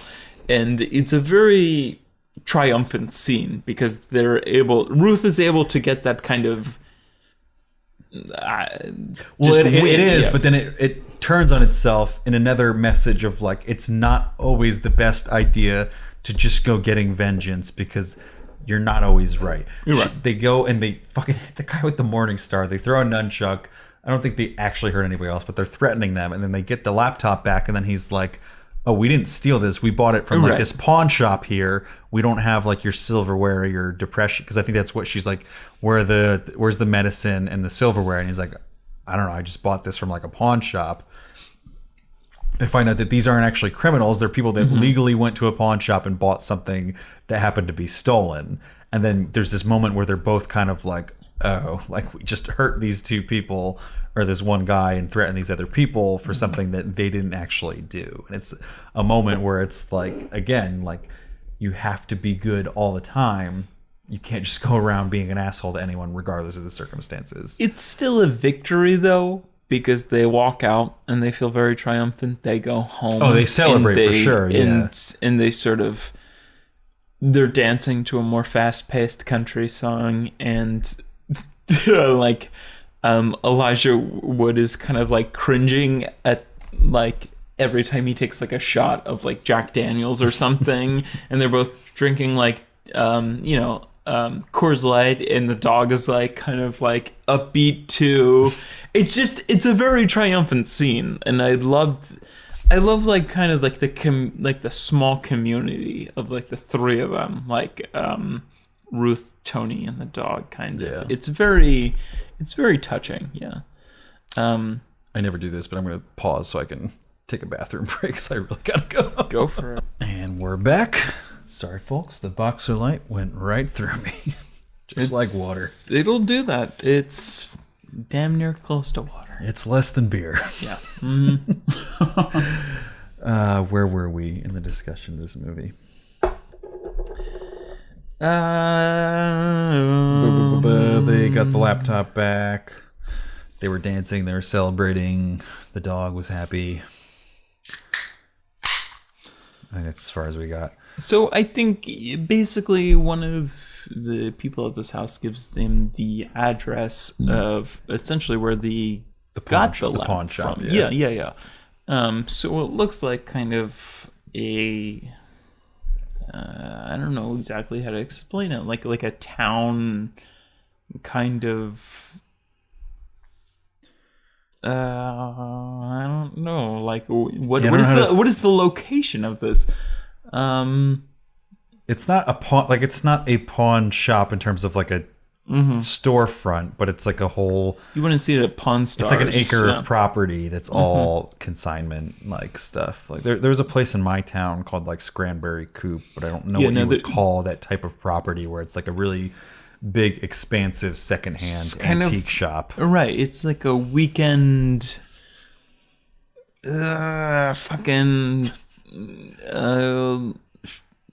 and it's a very triumphant scene because Ruth is able to get that kind of. It is, but then it turns on itself in another message of like it's not always the best idea to just go getting vengeance because you're not always right. You're right. They go and they fucking hit the guy with the morning star. They throw a nunchuck. I don't think they actually hurt anybody else, but they're threatening them. And then they get the laptop back, and then he's like, oh, we didn't steal this. We bought it from like this pawn shop here. We don't have like your silverware or your depression. Because I think that's what she's like, where's the medicine and the silverware? And he's like, I don't know. I just bought this from like a pawn shop. They find out that these aren't actually criminals. They're people that legally went to a pawn shop and bought something that happened to be stolen. And then there's this moment where they're both kind of like, oh, like we just hurt these 2 people or this one guy and threaten these other people for something that they didn't actually do. And it's a moment where it's like, again, like you have to be good all the time. You can't just go around being an asshole to anyone regardless of the circumstances. It's still a victory though, because they walk out and they feel very triumphant. They go home. Oh, they celebrate for sure. Yeah. And they sort of, they're dancing to a more fast-paced country song, and like Elijah Wood is kind of like cringing at like every time he takes like a shot of like Jack Daniels or something, and they're both drinking like Coors Light, and the dog is like kind of like upbeat too. It's a very triumphant scene, and I loved I love like kind of like the small community of like the three of them, like Ruth, Tony, and the dog. Kind of. Yeah. It's very touching. Yeah. I never do this, but I'm gonna pause so I can take a bathroom break because I really gotta go. Go for it. And we're back. Sorry, folks. The boxer light went right through me, just like water. It'll do that. It's damn near close to water. It's less than beer. Yeah. Where were we in the discussion of this movie? They got the laptop back. They were dancing. They were celebrating. The dog was happy. And that's as far as we got. So I think basically one of the people at this house gives them the address of essentially where the pawn shop. from. Yeah. So it looks like kind of a I don't know exactly how to explain it. Like a town kind of. I don't know. Like what is the location of this? It's not a pawn. Like it's not a pawn shop in terms of like a storefront, but it's like a whole. You wouldn't see it at Pawn Stars. It's like an acre of property that's all consignment like stuff. Like there's a place in my town called like Scranberry Coop, but I don't know what you would call that type of property where it's like a really big, expansive secondhand antique shop. Right. It's like a weekend.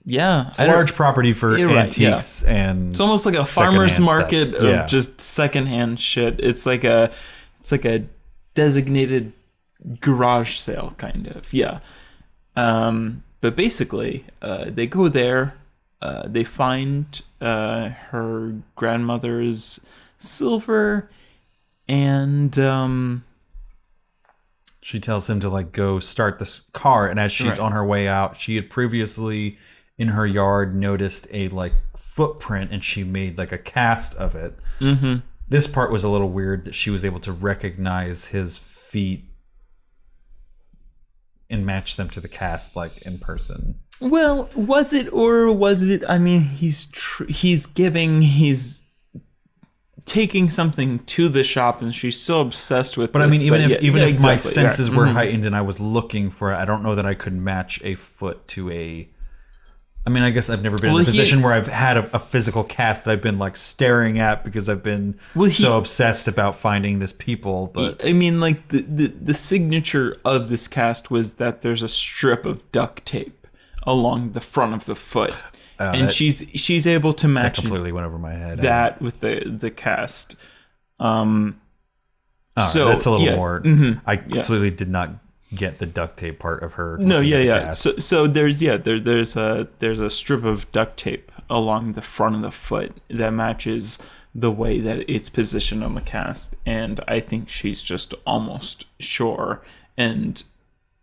Yeah, it's a large property for antiques, and it's almost like a farmer's market of just secondhand shit. It's like a designated garage sale kind of. Yeah. But basically, they go there. They find her grandmother's silver, and she tells him to like go start this car. And as she's on her way out, she had previously in her yard noticed a like footprint, and she made like a cast of it. Mm-hmm. This part was a little weird that she was able to recognize his feet and match them to the cast like in person. Well, was it or was it? I mean, he's taking something to the shop, and she's so obsessed with. But this, I mean, even if my senses were heightened and I was looking for it, I don't know that I could match a foot to a. I mean, I guess I've never been in a position where I've had a physical cast that I've been like staring at because I've been so obsessed about finding this people. But I mean, like the signature of this cast was that there's a strip of duct tape along the front of the foot, and she's able to match. That completely went over my head. That with the cast. So that's a little more. Mm-hmm, I completely did not get the duct tape part of her. No, So there's a strip of duct tape along the front of the foot that matches the way that it's positioned on the cast, and I think she's just almost sure. And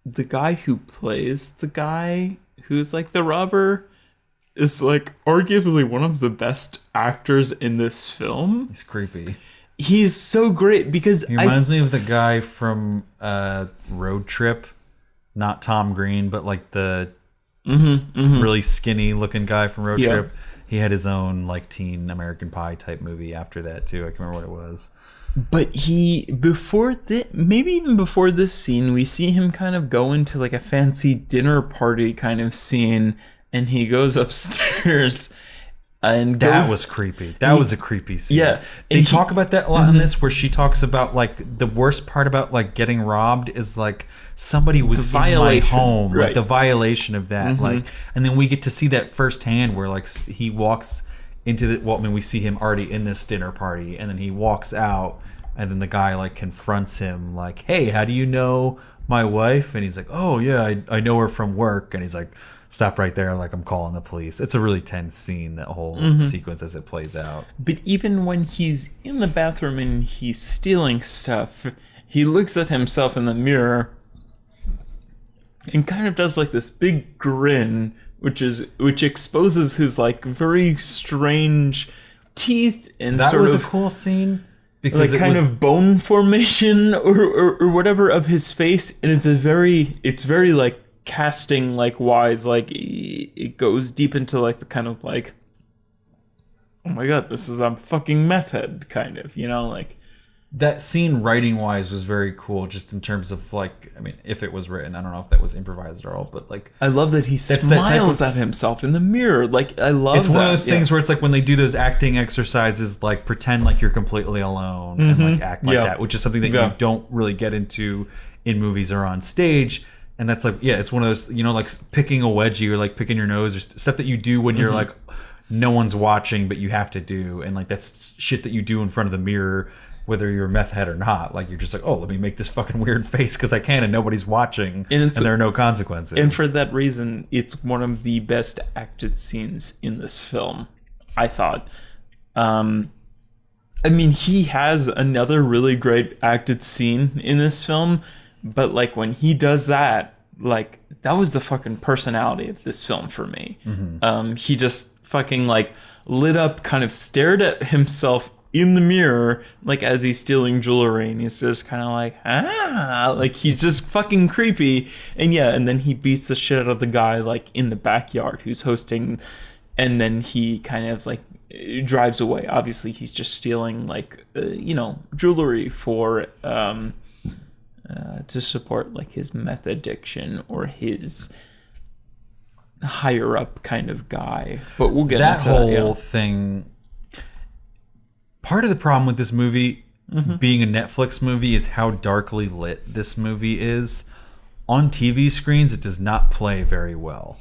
the guy who plays the guy who's like the robber is like arguably one of the best actors in this film. He's creepy. He's so great because he reminds me of the guy from Road Trip, not Tom Green, but like the really skinny looking guy from Road Trip. He had his own like teen American Pie type movie after that too. I can't remember what it was. But maybe even before this scene, we see him kind of go into like a fancy dinner party kind of scene, and he goes upstairs. And that was creepy. That was a creepy scene. Yeah. They talk about that a lot in this, where she talks about like the worst part about like getting robbed is like somebody was in my home, like the violation of that. Like, and then we get to see that firsthand where like he walks into the, well, I mean, we see him already in this dinner party, and then he walks out, and then the guy like confronts him like, "Hey, how do you know my wife?" And he's like, "Oh yeah, I know her from work." And he's like, "Stop right there, like I'm calling the police." It's a really tense scene, that whole sequence as it plays out. But even when he's in the bathroom and he's stealing stuff, he looks at himself in the mirror and kind of does like this big grin, which exposes his like very strange teeth, and that was a cool scene. because like kind of bone formation or whatever of his face, and it's very like casting like wise, like it goes deep into like the kind of like, oh my god, this is a fucking meth head kind of, you know, like. That scene, writing wise, was very cool. Just in terms of like, I mean, if it was written, I don't know if that was improvised at all, but like, I love that he smiles at himself in the mirror. Like, I love. It's one of those things where it's like when they do those acting exercises, like pretend like you're completely alone and like act like that, which is something that you don't really get into in movies or on stage. And that's like, yeah, it's one of those, you know, like picking a wedgie or like picking your nose or stuff that you do when you're like, no one's watching, but you have to do, and like that's shit that you do in front of the mirror. Whether you're a meth head or not, like you're just like, oh, let me make this fucking weird face because I can and nobody's watching, and there are no consequences. And for that reason, it's one of the best acted scenes in this film, I thought. I mean, he has another really great acted scene in this film, but like when he does that, like that was the fucking personality of this film for me. He just fucking like lit up, kind of stared at himself in the mirror, like as he's stealing jewelry, and he's just kind of like he's just fucking creepy. And yeah, and then he beats the shit out of the guy like in the backyard who's hosting, and then he kind of like drives away. Obviously he's just stealing like you know, jewelry for to support like his meth addiction or his higher up kind of guy. But we'll get that into whole thing. Part of the problem with this movie being a Netflix movie is how darkly lit this movie is. On TV screens, it does not play very well.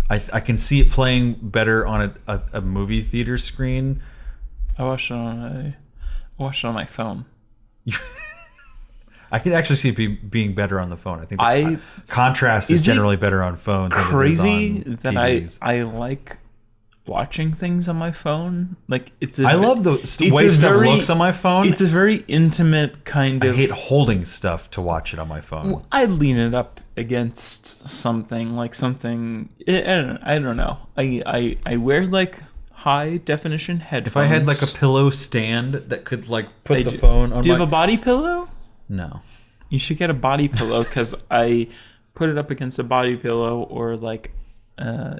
I can see it playing better on a movie theater screen. I watched it on my phone. I could actually see it being better on the phone. I think the contrast is generally better on phones. Crazy than it is that on TVs. I like watching things on my phone. Like I love the way stuff looks on my phone. It's a very intimate kind of. I hate holding stuff to watch it on my phone. I lean it up against something like something. I don't know. I wear like high definition headphones. If I had like a pillow stand that could like put the phone on. Do you have a body pillow? No. You should get a body pillow because I put it up against a body pillow or like.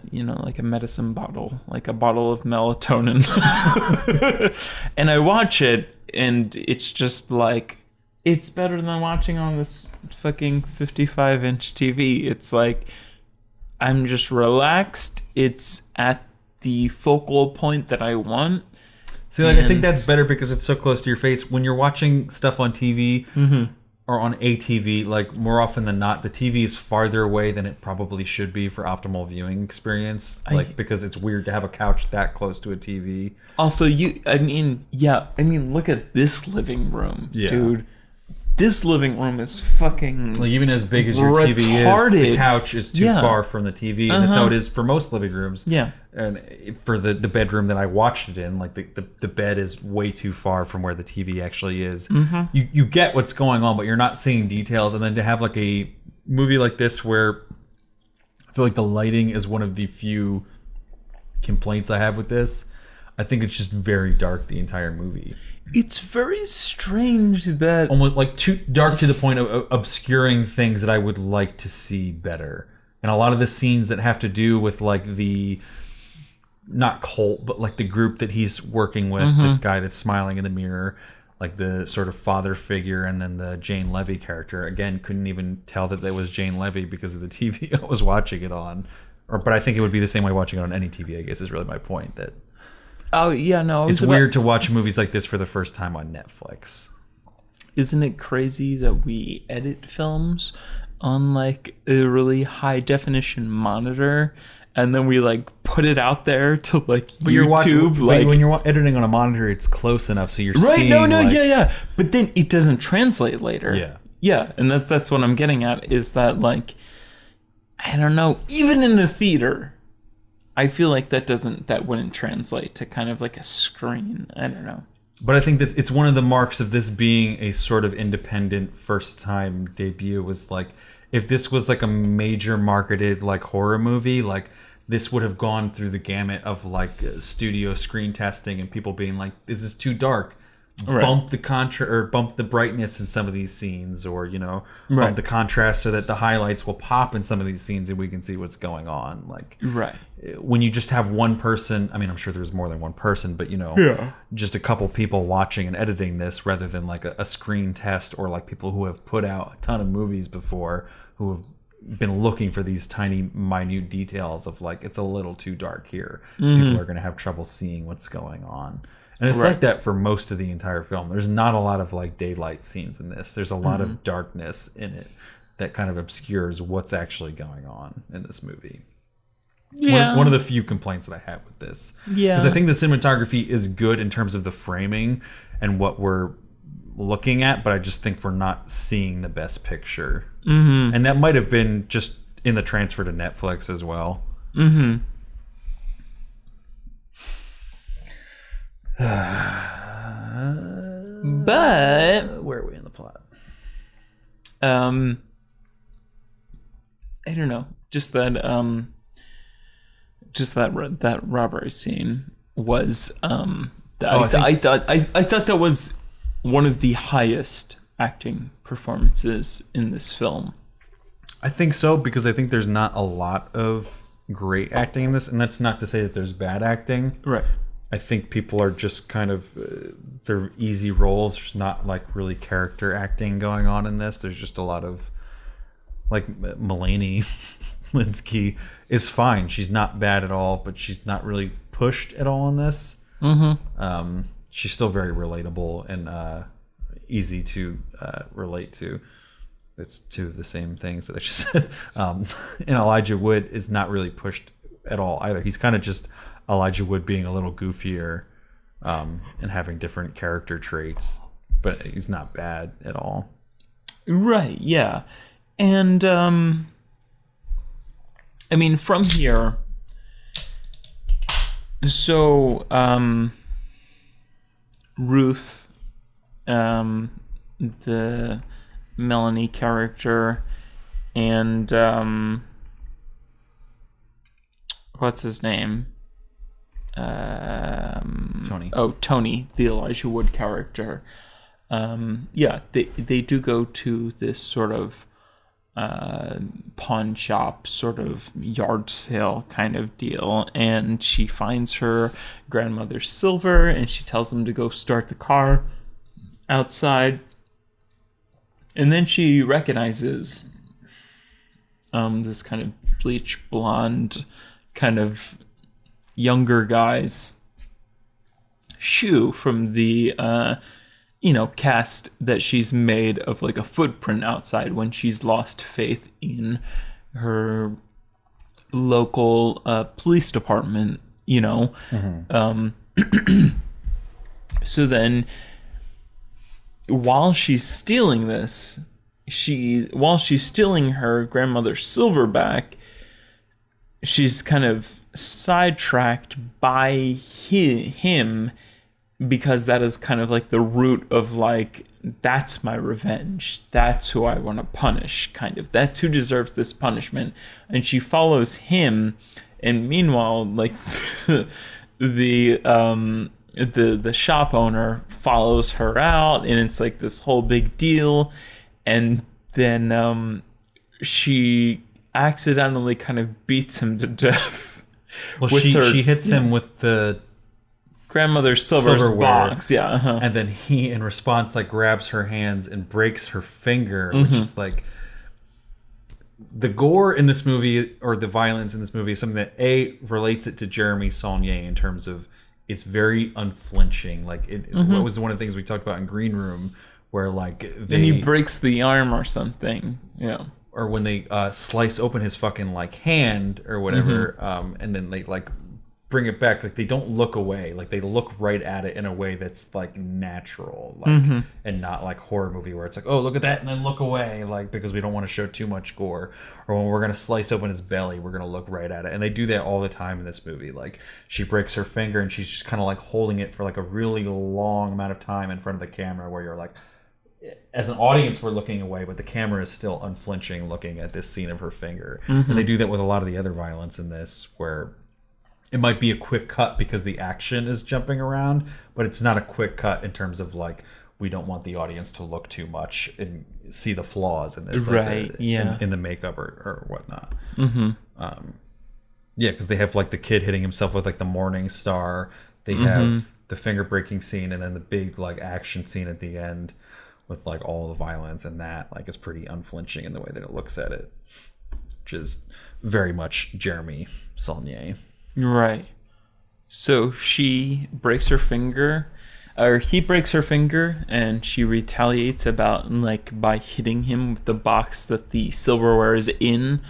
You know, like a medicine bottle, like a bottle of melatonin. And I watch it, and it's just like, it's better than watching on this fucking 55-inch TV. It's like, I'm just relaxed. It's at the focal point that I want. See, like, I think that's better because it's so close to your face. When you're watching stuff on TV, or on a TV, like more often than not, the TV is farther away than it probably should be for optimal viewing experience. Like because it's weird to have a couch that close to a TV. Also, look at this living room, dude. This living room is fucking like even as big as your TV is, the couch is too far from the TV, and that's how it is for most living rooms. Yeah, and for the bedroom that I watched it in, like the bed is way too far from where the TV actually is. You get what's going on, but you're not seeing details. And then to have like a movie like this where I feel like the lighting is one of the few complaints I have with this. I think it's just very dark the entire movie. It's very strange that almost like too dark to the point of obscuring things that I would like to see better. And a lot of the scenes that have to do with like the not cult, but like the group that he's working with, this guy that's smiling in the mirror, like the sort of father figure, and then the Jane Levy character. Again, couldn't even tell that it was Jane Levy because of the TV I was watching it on. But I think it would be the same way watching it on any TV, I guess, is really my point. That oh yeah, no. It's weird to watch movies like this for the first time on Netflix. Isn't it crazy that we edit films on like a really high definition monitor, and then we like put it out there to like YouTube? Like when you're editing on a monitor, it's close enough so you're seeing. Yeah. But then it doesn't translate later. Yeah, and that's what I'm getting at is that like I don't know, even in a theater. I feel like that wouldn't translate to kind of like a screen. I don't know. But I think that it's one of the marks of this being a sort of independent first time debut was like, if this was like a major marketed like horror movie, like this would have gone through the gamut of like studio screen testing and people being like, this is too dark. bump the brightness in some of these scenes, or bump Right. the contrast so that the highlights will pop in some of these scenes and we can see what's going on. Like Right. when you just have one person, I mean, I'm sure there's more than one person, but just a couple people watching and editing this rather than like a screen test, or like people who have put out a ton of movies before who have been looking for these tiny minute details of like, it's a little too dark here. People are going to have trouble seeing what's going on. And it's like that for most of the entire film. There's not a lot of like daylight scenes in this. There's a lot of darkness in it that kind of obscures what's actually going on in this movie. Yeah. One of the few complaints that I have with this. Yeah. Because I think the cinematography is good in terms of the framing and what we're looking at, but I just think we're not seeing the best picture. Mm-hmm. And that might have been just in the transfer to Netflix as well. Mm-hmm. But Where are we in the plot? I don't know. Just that that robbery scene was I thought that was one of the highest acting performances in this film. I think so, because I think there's not a lot of great acting in this, and that's not to say that there's bad acting. Right. I think people are just kind of they're easy roles. There's not like really character acting going on in this. There's just a lot of like Mulaney Linsky is fine. She's not bad at all, but she's not really pushed at all in this. Mm-hmm. She's still very relatable and easy to relate to. It's two of the same things that I just said. And Elijah Wood is not really pushed at all either. He's kind of just Elijah Wood being a little goofier and having different character traits, but he's not bad at all. Right, yeah. And I mean, from here, so Ruth, the Melanie character, and what's his name? Tony. Oh, Tony, the Elijah Wood character. Yeah, they do go to this sort of pawn shop, sort of yard sale kind of deal, and she finds her grandmother's silver, and she tells them to go start the car outside, and then she recognizes this kind of bleach blonde kind of younger guy's shoe from the cast that she's made of like a footprint outside when she's lost faith in her local police department, So then while she's stealing this, while she's stealing her grandmother's silver back, she's kind of sidetracked by him, because that is kind of like the root of like, that's my revenge, that's who I want to punish, kind of, that's who deserves this punishment. And she follows him, and meanwhile, like the shop owner follows her out, and it's like this whole big deal. And then she accidentally kind of beats him to death. Well, she hits him with the grandmother's silverware box, yeah. Uh-huh. And then he, in response, like grabs her hands and breaks her finger, which is like, the gore in this movie, or the violence in this movie, is something that relates it to Jeremy Saulnier in terms of it's very unflinching. Like what was one of the things we talked about in Green Room, where like and he breaks the arm or something, yeah. Or when they slice open his fucking like hand or whatever, and then they like bring it back, like they don't look away, like they look right at it in a way that's like natural, like and not like horror movie where it's like, oh, look at that and then look away, like because we don't want to show too much gore. Or when we're gonna slice open his belly, we're gonna look right at it, and they do that all the time in this movie. Like she breaks her finger and she's just kind of like holding it for like a really long amount of time in front of the camera, where you're like, as an audience, we're looking away, but the camera is still unflinching looking at this scene of her finger. And they do that with a lot of the other violence in this, where it might be a quick cut because the action is jumping around, but it's not a quick cut in terms of like, we don't want the audience to look too much and see the flaws in this, Right, yeah. in the makeup or whatnot. Mm-hmm. Yeah, because they have like the kid hitting himself with like the morning star. They have the finger breaking scene, and then the big like action scene at the end with like all the violence, and that like is pretty unflinching in the way that it looks at it, which is very much Jeremy Saulnier. Right. So she breaks her finger, or he breaks her finger, and she retaliates about like by hitting him with the box that the silverware is in.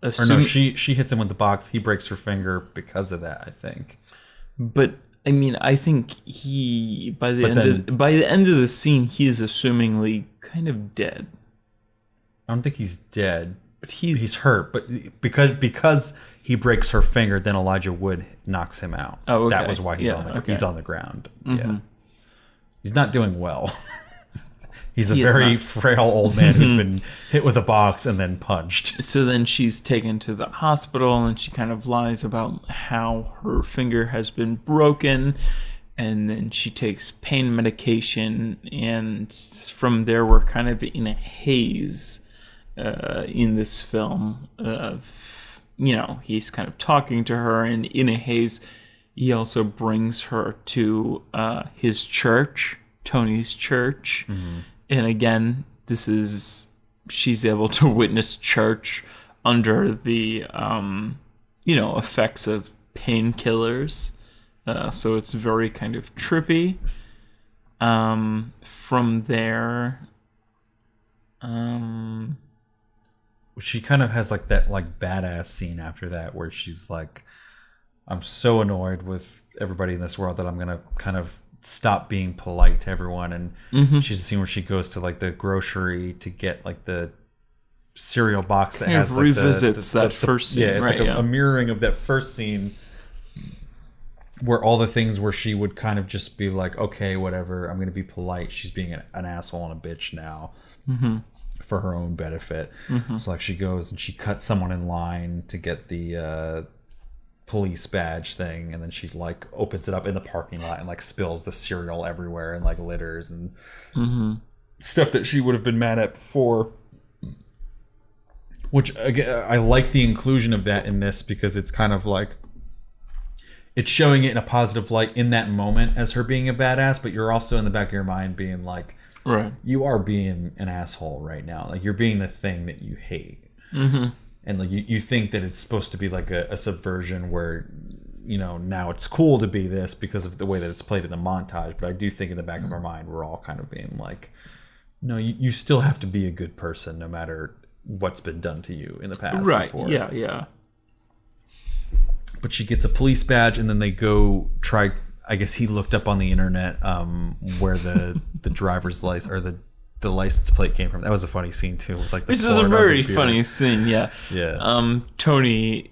Or no, she hits him with the box. He breaks her finger because of that, I think. But I mean, I think he by the end of the scene, he is assumingly kind of dead. I don't think he's dead, But he's hurt. But because he breaks her finger, then Elijah Wood knocks him out. Oh, okay. That was why he's on the ground. Yeah, he's not doing well. He's a very frail old man who's been hit with a box and then punched. So then she's taken to the hospital, and she kind of lies about how her finger has been broken, and then she takes pain medication, and from there we're kind of in a haze in this film. He's kind of talking to her, and in a haze he also brings her to his church, Tony's church. And again, she's able to witness church under the, effects of painkillers. So it's very kind of trippy. From there, she kind of has like that like badass scene after that where she's like, I'm so annoyed with everybody in this world that I'm going to kind of stop being polite to everyone. And she's a scene where she goes to like the grocery to get like the cereal box that has like revisits that first scene. Yeah, it's right, like a mirroring of that first scene where all the things where she would kind of just be like, okay, whatever, I'm going to be polite. She's being an asshole and a bitch now for her own benefit. So like she goes and she cuts someone in line to get the police badge thing, and then she's like opens it up in the parking lot and like spills the cereal everywhere and like litters and stuff that she would have been mad at before. Which again, I like the inclusion of that in this because it's kind of like it's showing it in a positive light in that moment as her being a badass, but you're also in the back of your mind being like, right, you are being an asshole right now. Like you're being the thing that you hate. And like you think that it's supposed to be like a subversion where, now it's cool to be this because of the way that it's played in the montage. But I do think in the back of our mind, we're all kind of being like, no, you still have to be a good person no matter what's been done to you in the past. Right. Before. Yeah. But she gets a police badge, and then they go try. I guess he looked up on the internet where the driver's license or the license plate came from. That was a funny scene too. With like this is a very funny scene. Yeah. Tony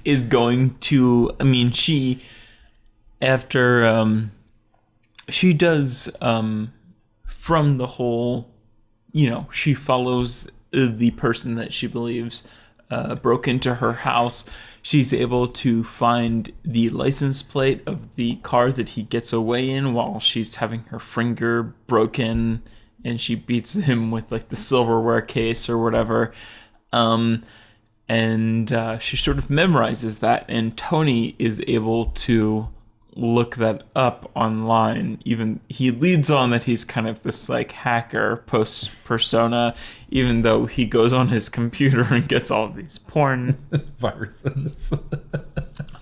is going to. I mean, she does from the whole. She follows the person that she believes broke into her house. She's able to find the license plate of the car that he gets away in while she's having her finger broken, and she beats him with like the silverware case or whatever. And she sort of memorizes that, and Tony is able to look that up online. Even he leads on that he's kind of this like hacker persona, even though he goes on his computer and gets all these porn viruses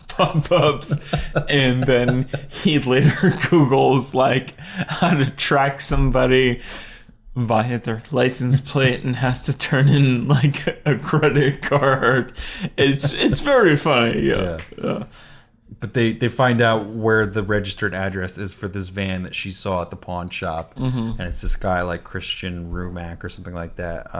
pop-ups, and then he later Googles like how to track somebody via their license plate and has to turn in like a credit card. It's very funny. Yeah. But they find out where the registered address is for this van that she saw at the pawn shop. And it's this guy like Christian Rumack or something like that.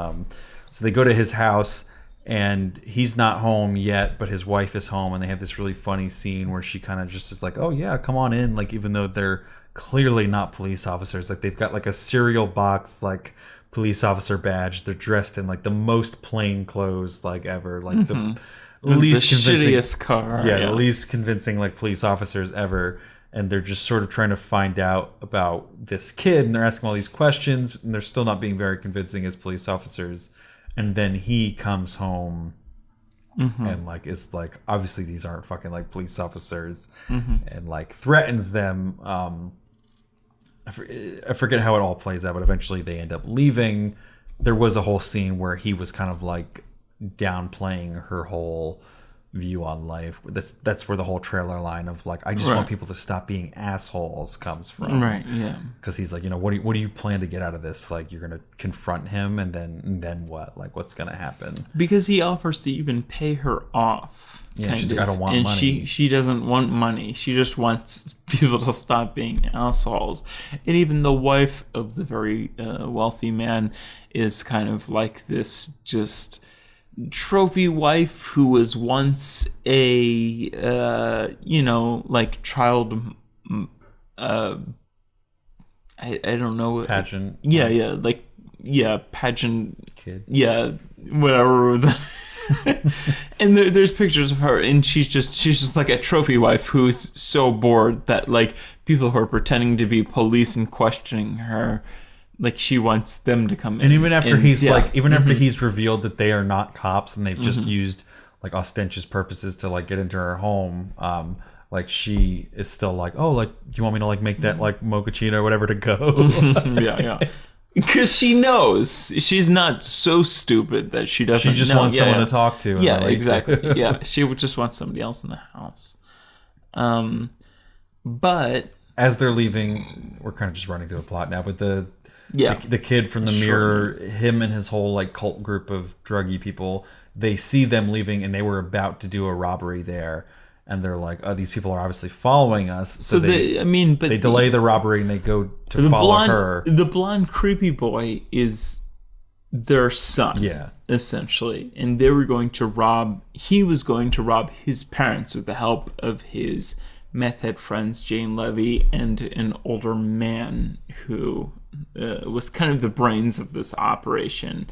So they go to his house, and he's not home yet, but his wife is home, and they have this really funny scene where she kind of just is like, oh yeah, come on in. Like, even though they're clearly not police officers, like they've got like a cereal box, like police officer badge. They're dressed in like the most plain clothes like ever. Like least the convincing, shittiest car. yeah, the least convincing like police officers ever. And they're just sort of trying to find out about this kid, and they're asking all these questions, and they're still not being very convincing as police officers. And then he comes home and like is like, obviously these aren't fucking like police officers, and like threatens them. I forget how it all plays out, but eventually they end up leaving. There was a whole scene where he was kind of like downplaying her whole view on life. That's where the whole trailer line of like, I just want people to stop being assholes comes from. Right, yeah. Because he's like, what do you plan to get out of this? Like, you're gonna confront him, and then what? Like, what's gonna happen? Because he offers to even pay her off. Yeah, she's like, I don't want and money. She doesn't want money. She just wants people to stop being assholes. And even the wife of the very wealthy man is kind of like this just trophy wife who was once a like child I don't know, Pageant pageant kid. Yeah, whatever. And there's pictures of her, and she's just like a trophy wife who's so bored that like people who are pretending to be police and questioning her, like she wants them to come in. And even after and, he's revealed that they are not cops and they've just used like ostentatious purposes to like get into her home, like she is still like, oh, like, do you want me to like make that like mochaccino or whatever to go? yeah. Because she knows she's not so stupid that she doesn't. She just know. wants someone to talk to. Yeah, exactly. Yeah, she would just want somebody else in the house. But as they're leaving, we're kind of just running through the plot now. But the kid from the mirror, him and his whole like cult group of druggy people, they see them leaving, and they were about to do a robbery there. And they're like, oh, these people are obviously following us. So they delay the robbery and they go to follow her. The blonde creepy boy is their son, essentially. And he was going to rob his parents with the help of his meth head friends, Jane Levy, and an older man who was kind of the brains of this operation.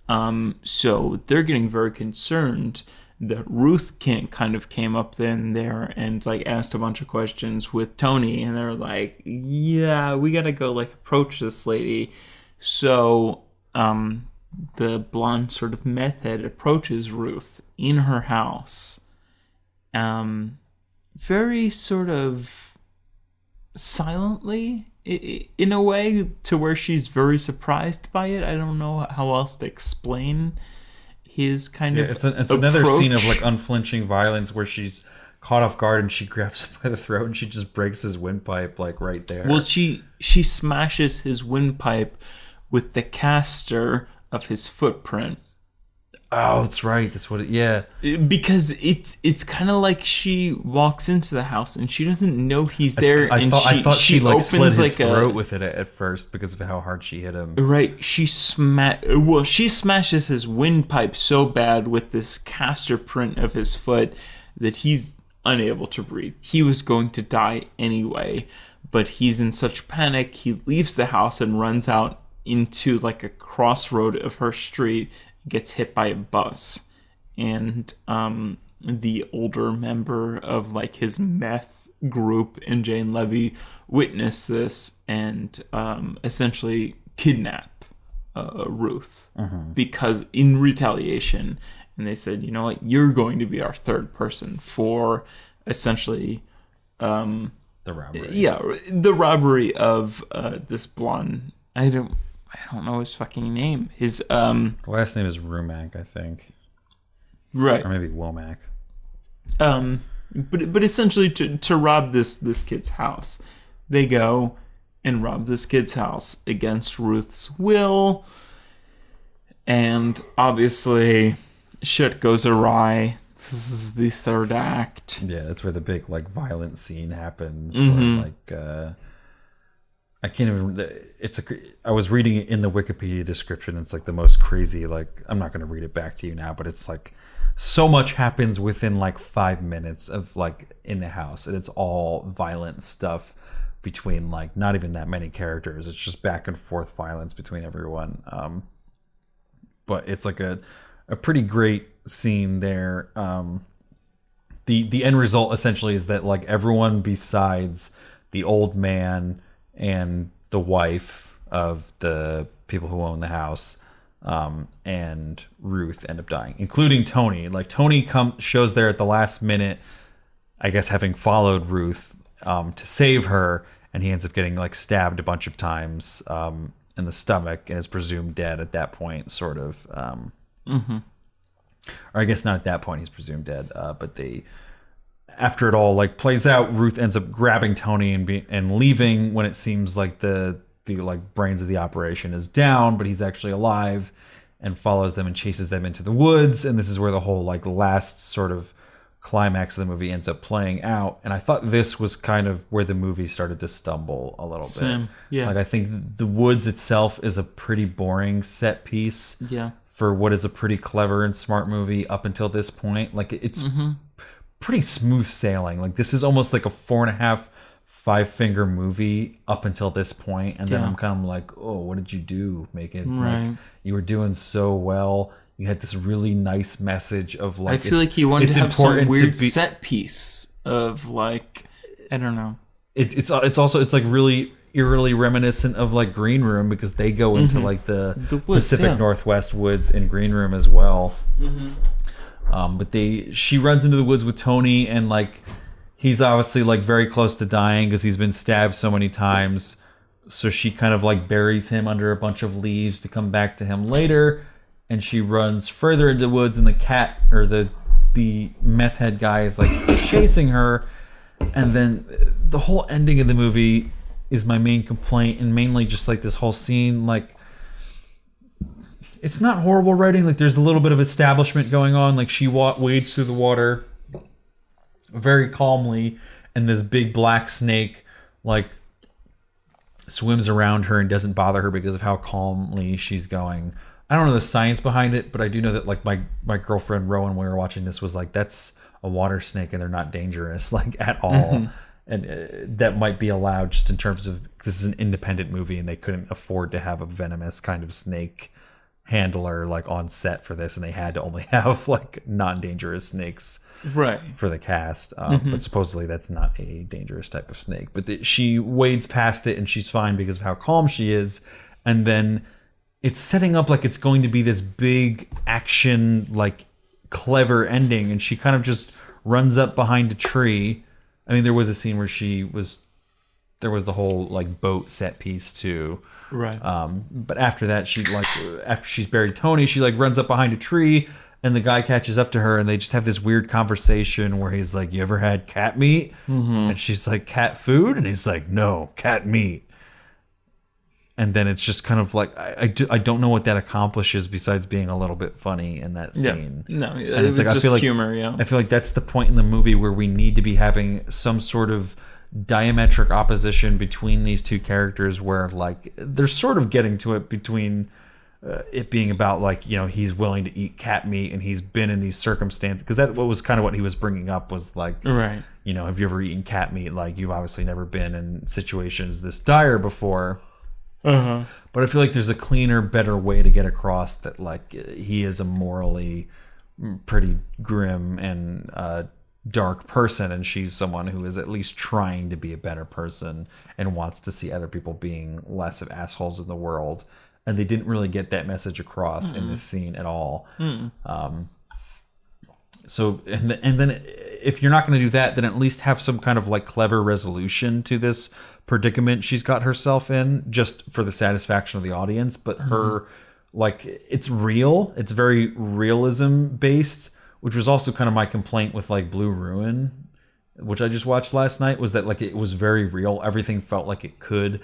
So they're getting very concerned that Ruth kind of came up there and like asked a bunch of questions with Tony, and they're like, yeah, we gotta go like approach this lady. So the blonde sort of meth head approaches Ruth in her house, very sort of silently in a way, to where she's very surprised by it. I don't know how else to explain his kind of it's another scene of like unflinching violence where she's caught off guard and she grabs him by the throat and she just breaks his windpipe like right there. Well, she smashes his windpipe with the caster of his footprint. Oh, that's right. That's what because it's kind of like she walks into the house and she doesn't know he's there. I thought she like slit his throat with it at first because of how hard she hit him. Right. She smashes his windpipe so bad with this caster print of his foot that he's unable to breathe. He was going to die anyway, but he's in such panic, he leaves the house and runs out into like a crossroad of her street, gets hit by a bus, and the older member of like his meth group and Jane Levy witness this and essentially kidnap Ruth because in retaliation. And they said, you know what, you're going to be our third person for essentially the robbery. Yeah, the robbery of this blonde. I don't know his fucking name. His last name is Rumack, I think. Right. Or maybe Womack. But essentially to rob this kid's house. They go and rob this kid's house against Ruth's will. And obviously shit goes awry. This is the third act. Yeah, that's where the big like violent scene happens. Where, like I can't even. I was reading it in the Wikipedia description. It's like the most crazy. Like, I'm not going to read it back to you now, but it's like so much happens within like 5 minutes of like in the house, and it's all violent stuff between like not even that many characters. It's just back and forth violence between everyone. But it's like a pretty great scene there. The end result essentially is that like everyone besides the old man and the wife of the people who own the house and Ruth end up dying, including Tony. Like Tony shows there at the last minute, I guess having followed Ruth to save her, and he ends up getting like stabbed a bunch of times in the stomach and is presumed dead at that point, sort of. Or I guess not at that point, he's presumed dead. But after it all like plays out, Ruth ends up grabbing Tony and leaving when it seems like the like brains of the operation is down, but he's actually alive, and follows them and chases them into the woods. And this is where the whole like last sort of climax of the movie ends up playing out. And I thought this was kind of where the movie started to stumble a little bit. Yeah. Like I think the woods itself is a pretty boring set piece. Yeah. For what is a pretty clever and smart movie up until this point. Like it's pretty smooth sailing. Like this is almost like a 4.5, 5-finger movie up until this point. And then I'm kind of like, oh, what did you do? Make it Right. like you were doing so well. You had this really nice message of like, I feel like he wanted to have some weird set piece of like, I don't know. It's also it's like really eerily reminiscent of like Green Room, because they go into like the woods, Pacific Northwest woods in Green Room as well. But she runs into the woods with Tony, and like he's obviously like very close to dying because he's been stabbed so many times. So she kind of like buries him under a bunch of leaves to come back to him later, and she runs further into the woods, and the cat or the meth head guy is like chasing her. And then the whole ending of the movie is my main complaint, and mainly just like this whole scene. Like it's not horrible writing. Like there's a little bit of establishment going on. Like she wades through the water very calmly, and this big black snake like swims around her and doesn't bother her because of how calmly she's going. I don't know the science behind it, but I do know that like my girlfriend Rowan, when we were watching this, was like, that's a water snake and they're not dangerous like at all. And that might be allowed just in terms of this is an independent movie and they couldn't afford to have a venomous kind of snake handler like on set for this, and they had to only have like non-dangerous snakes Right. for the cast. But supposedly that's not a dangerous type of snake. But she wades past it and she's fine because of how calm she is. And then it's setting up like it's going to be this big action, like clever ending, and she kind of just runs up behind a tree. I mean, there was a scene where there was the whole like boat set piece too. Right. But after that, after she's buried Tony, she like runs up behind a tree, and the guy catches up to her, and they just have this weird conversation where he's like, "You ever had cat meat?" And she's like, "Cat food?" And he's like, "No, cat meat." And then it's just kind of like I don't know what that accomplishes besides being a little bit funny in that scene. No, And it's like, just I feel like, humor. Yeah. I feel like that's the point in the movie where we need to be having some sort of diametric opposition between these two characters, where like they're sort of getting to it between it being about like, you know, he's willing to eat cat meat and he's been in these circumstances, because that's what was kind of what he was bringing up was like, Right. you know, have you ever eaten cat meat? Like you've obviously never been in situations this dire before. But I feel like there's a cleaner, better way to get across that like he is a morally pretty grim and dark person, and she's someone who is at least trying to be a better person and wants to see other people being less of assholes in the world. And they didn't really get that message across in this scene at all. So and then if you're not going to do that, then at least have some kind of like clever resolution to this predicament she's got herself in, just for the satisfaction of the audience. But her, like, it's real. It's very realism based, which was also kind of my complaint with like Blue Ruin, which I just watched last night, was that like it was very real. Everything felt like it could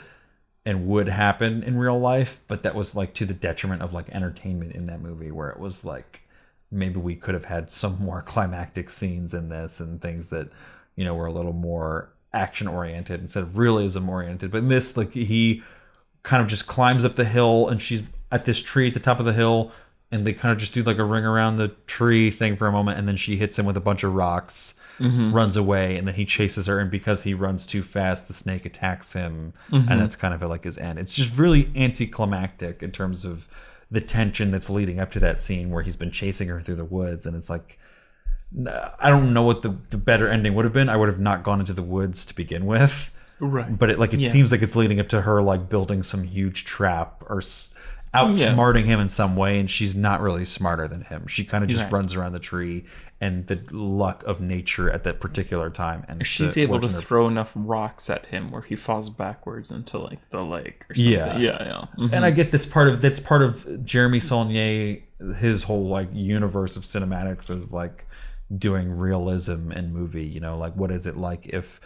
and would happen in real life, but that was like to the detriment of like entertainment in that movie, where it was like, maybe we could have had some more climactic scenes in this and things that, you know, were a little more action oriented instead of realism oriented. But in this, like, he kind of just climbs up the hill and she's at this tree at the top of the hill, and they kind of just do like a ring around the tree thing for a moment, and then she hits him with a bunch of rocks, runs away, and then he chases her, and because he runs too fast, the snake attacks him, and that's kind of like his end. It's just really anticlimactic in terms of the tension that's leading up to that scene where he's been chasing her through the woods, and it's like, I don't know what the better ending would have been. I would have not gone into the woods to begin with. Right. But it seems like it's leading up to her like building some huge trap or outsmarting him in some way, and she's not really smarter than him. She kind of just runs around the tree and the luck of nature at that particular time. And she's able to throw enough rocks at him where he falls backwards into like the lake or something. Yeah. Mm-hmm. And I get that's part of Jeremy Saulnier, his whole like universe of cinematics is like doing realism in movie. You know, like what is it like if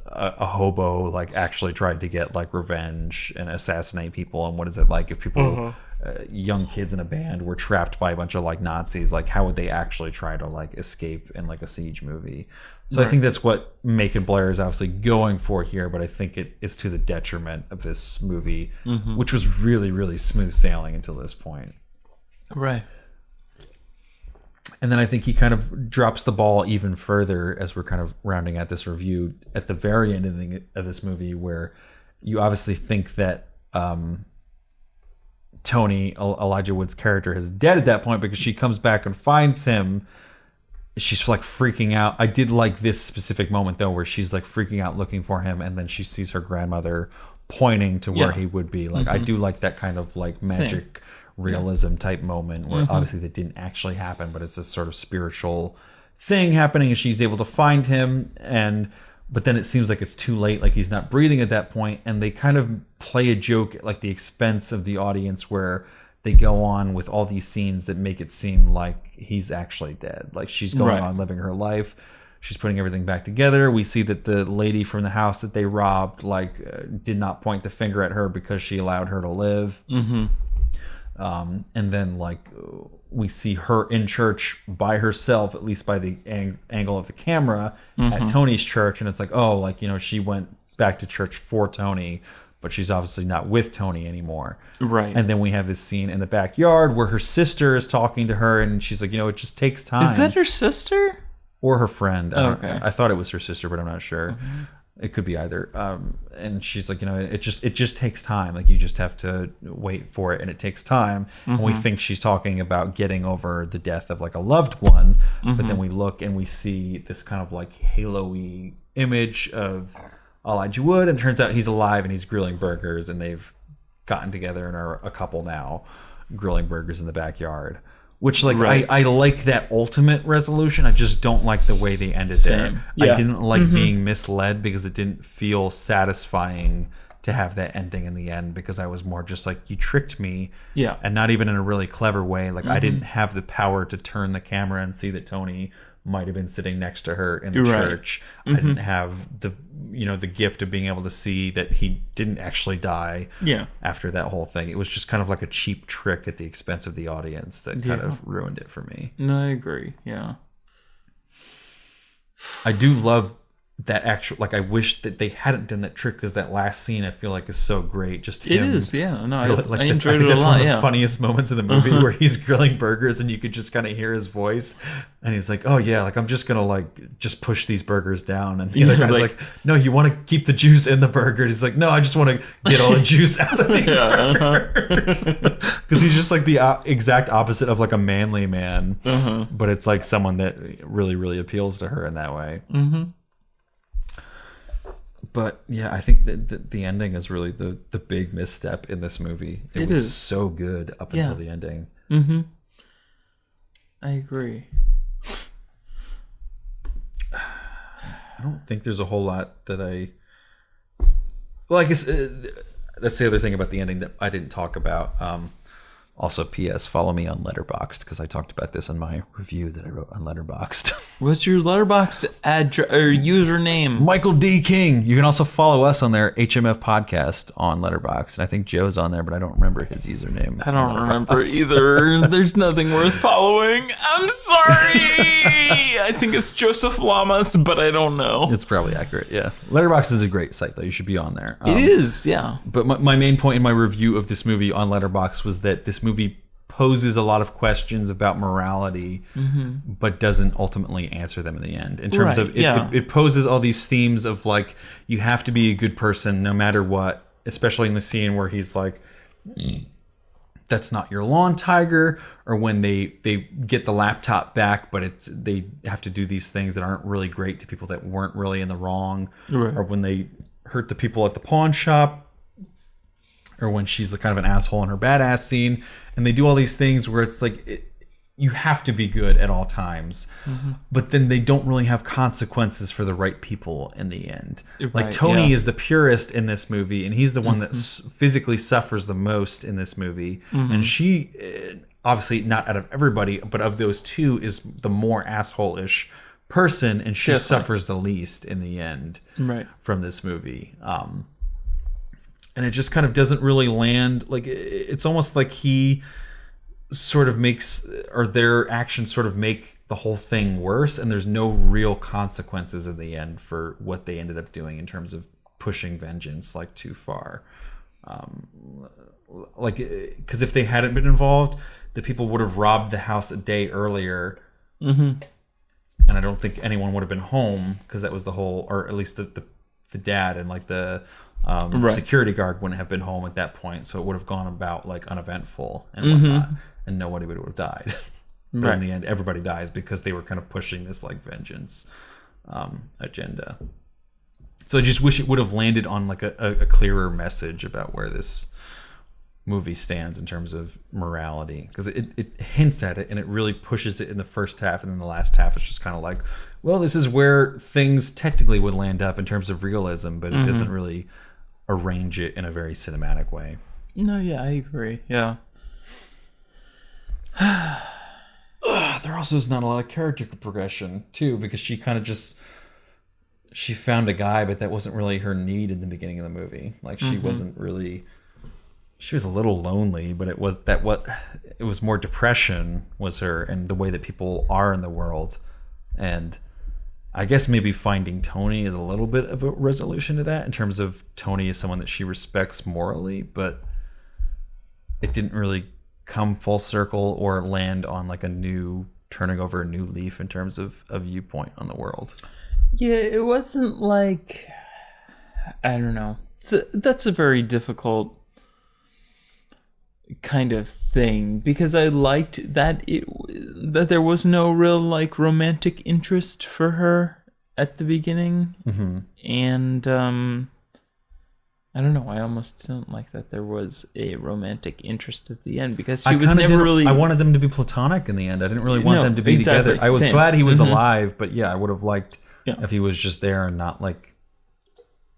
a hobo like actually tried to get like revenge and assassinate people, and what is it like if people young kids in a band were trapped by a bunch of like Nazis, like how would they actually try to like escape in like a siege movie? So I think that's what Macon Blair is obviously going for here, but I think it is to the detriment of this movie, which was really, really smooth sailing until this point. Right. And then I think he kind of drops the ball even further as we're kind of rounding out this review at the very end of this movie, where you obviously think that Tony, Elijah Wood's character, is dead at that point because she comes back and finds him. She's like freaking out. I did like this specific moment though, where she's like freaking out looking for him, and then she sees her grandmother pointing to where he would be. Like I do like that kind of like magic realism type moment where obviously that didn't actually happen, but it's this sort of spiritual thing happening, and she's able to find him, but then it seems like it's too late, like he's not breathing at that point, and they kind of play a joke at like the expense of the audience where they go on with all these scenes that make it seem like he's actually dead. Like she's going on living her life, she's putting everything back together. We see that the lady from the house that they robbed did not point the finger at her because she allowed her to live. And then like we see her in church by herself, at least by the angle of the camera at Tony's church, and it's like, oh, like, you know, she went back to church for Tony, but she's obviously not with Tony anymore. Right. And then we have this scene in the backyard where her sister is talking to her, and she's like, you know, it just takes time. Is that her sister? Or her friend. Okay. I thought it was her sister, but I'm not sure. It could be either. And she's like, you know, it just takes time. Like you just have to wait for it, and it takes time. And we think she's talking about getting over the death of like a loved one, but then we look and we see this kind of like halo-y image of Elijah Wood, and it turns out he's alive and he's grilling burgers, and they've gotten together and are a couple now, grilling burgers in the backyard. Which, like, I like that ultimate resolution. I just don't like the way they ended there. Yeah. I didn't like being misled because it didn't feel satisfying to have that ending in the end, because I was more just like, you tricked me. Yeah. And not even in a really clever way. Like, I didn't have the power to turn the camera and see that Tony might have been sitting next to her in the church. I didn't have the gift of being able to see that he didn't actually die after that whole thing. It was just kind of like a cheap trick at the expense of the audience that kind of ruined it for me. No, I agree. Yeah. I do love that actual, like, I wish that they hadn't done that trick, because that last scene I feel like is so great. Just him, it is, yeah. No, like I enjoyed it a lot. That's one of the funniest moments in the movie where he's grilling burgers and you could just kind of hear his voice, and he's like, "Oh yeah, like I'm just gonna like just push these burgers down," and the other guy's like, "No, you want to keep the juice in the burger." He's like, "No, I just want to get all the juice out of these burgers," because he's just like the exact opposite of like a manly man, but it's like someone that really, really appeals to her in that way. But yeah, I think that the ending is really the big misstep in this movie. It was so good up until the ending. I agree. I don't think there's a whole lot that well, I guess that's the other thing about the ending that I didn't talk about. Also, P.S. follow me on Letterboxd, because I talked about this in my review that I wrote on Letterboxd. What's your Letterboxd address or username? Michael D. King. You can also follow us on their HMF podcast on Letterboxd, and I think Joe's on there, but I don't remember his username. I don't remember either. There's nothing worth following. I'm sorry. I think it's Joseph Lamas, but I don't know. It's probably accurate. Yeah, Letterboxd is a great site, though. You should be on there. It is, yeah. But my main point in my review of this movie on Letterboxd was that this movie poses a lot of questions about morality, but doesn't ultimately answer them in the end. In terms of it poses all these themes of like, you have to be a good person no matter what, especially in the scene where he's like, that's not your lawn tiger, or when they get the laptop back, but they have to do these things that aren't really great to people that weren't really in the wrong, Right. or when they hurt the people at the pawn shop, or when she's the kind of an asshole in her badass scene, and they do all these things where it's like you have to be good at all times, but then they don't really have consequences for the right people in the end. Like Right, Tony yeah. is the purest in this movie, and he's the one that physically suffers the most in this movie. And she, obviously not out of everybody, but of those two, is the more asshole-ish person, and she Definitely. suffers the least in the end Right. from this movie. And it just kind of doesn't really land. Like, it's almost like he sort of makes, or their actions sort of make the whole thing worse, and there's no real consequences in the end for what they ended up doing in terms of pushing vengeance like too far. Like, because if they hadn't been involved, the people would have robbed the house a day earlier, and I don't think anyone would have been home, because that was the whole, or at least the dad and like the Right. security guard wouldn't have been home at that point, so it would have gone about like uneventful and whatnot, and nobody would have died. But Right. in the end, everybody dies because they were kind of pushing this like vengeance agenda. So I just wish it would have landed on like a clearer message about where this movie stands in terms of morality, because it hints at it and it really pushes it in the first half, and then the last half is just kind of like, well, this is where things technically would land up in terms of realism, but it doesn't really arrange it in a very cinematic way. No, yeah, I agree. Yeah. There also is not a lot of character progression too, because she kind of just, she found a guy, but that wasn't really her need in the beginning of the movie. Like, she wasn't really, she was a little lonely, but it was it was more depression was her, and the way that people are in the world. And I guess maybe finding Tony is a little bit of a resolution to that, in terms of Tony is someone that she respects morally, but it didn't really come full circle or land on like turning over a new leaf in terms of a viewpoint on the world. Yeah, it wasn't like, I don't know. That's a very difficult kind of thing, because I liked that that there was no real like romantic interest for her at the beginning, and I don't know. I almost didn't like that there was a romantic interest at the end, because she was kinda never really. I wanted them to be platonic in the end. I didn't really want No, them to be exactly. together. I was Same. glad he was alive, but yeah, I would have liked Yeah. if he was just there and not like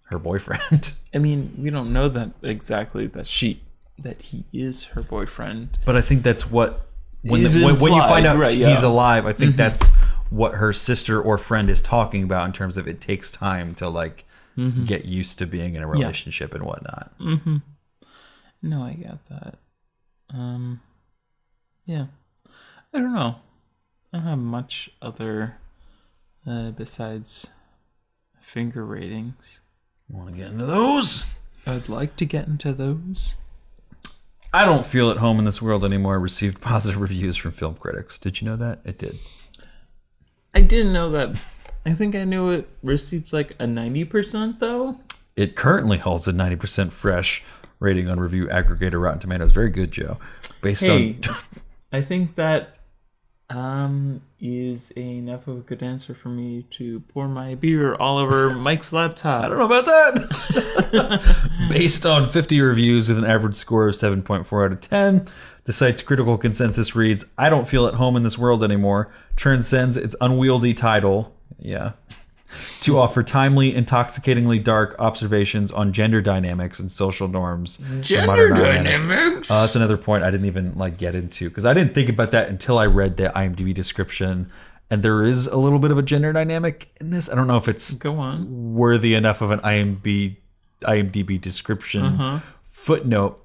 her boyfriend. I mean, we don't know that exactly that he is her boyfriend. But I think that's what when Is you implied, find out right, yeah. he's alive, I think that's what her sister or friend is talking about, in terms of it takes time to like get used to being in a relationship and whatnot. No, I get that. Yeah. I don't know. I don't have much other besides finger ratings. Want to get into those? I'd like to get into those. I don't feel at home in this world anymore received positive reviews from film critics. Did you know that? It did. I didn't know that. I think I knew it received like a 90% though. It currently holds a 90% fresh rating on review aggregator Rotten Tomatoes. Very good, Joe. Based Hey, on I think that is enough of a good answer for me to pour my beer all over Mike's laptop. I don't know about that. Based on 50 reviews with an average score of 7.4 out of 10, the site's critical consensus reads, "I don't feel at home in this world anymore. Transcends its unwieldy title." Yeah. To offer timely, intoxicatingly dark observations on gender dynamics and social norms. in modern dynamics. That's another point I didn't even like get into, because I didn't think about that until I read the IMDb description. And there is a little bit of a gender dynamic in this. I don't know if it's Go on. worthy enough of an IMDb description footnote,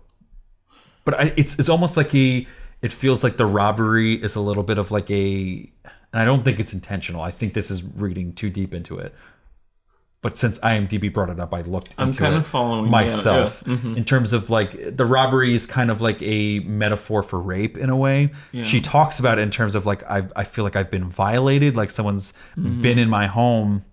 but it's almost like it feels like the robbery is a little bit of like and I don't think it's intentional. I think this is reading too deep into it. But since IMDb brought it up, I looked into I'm kind it of following myself you. Yeah. in terms of like the robbery is kind of like a metaphor for rape in a way. Yeah. She talks about it in terms of like, I feel like I've been violated, like someone's been in my home.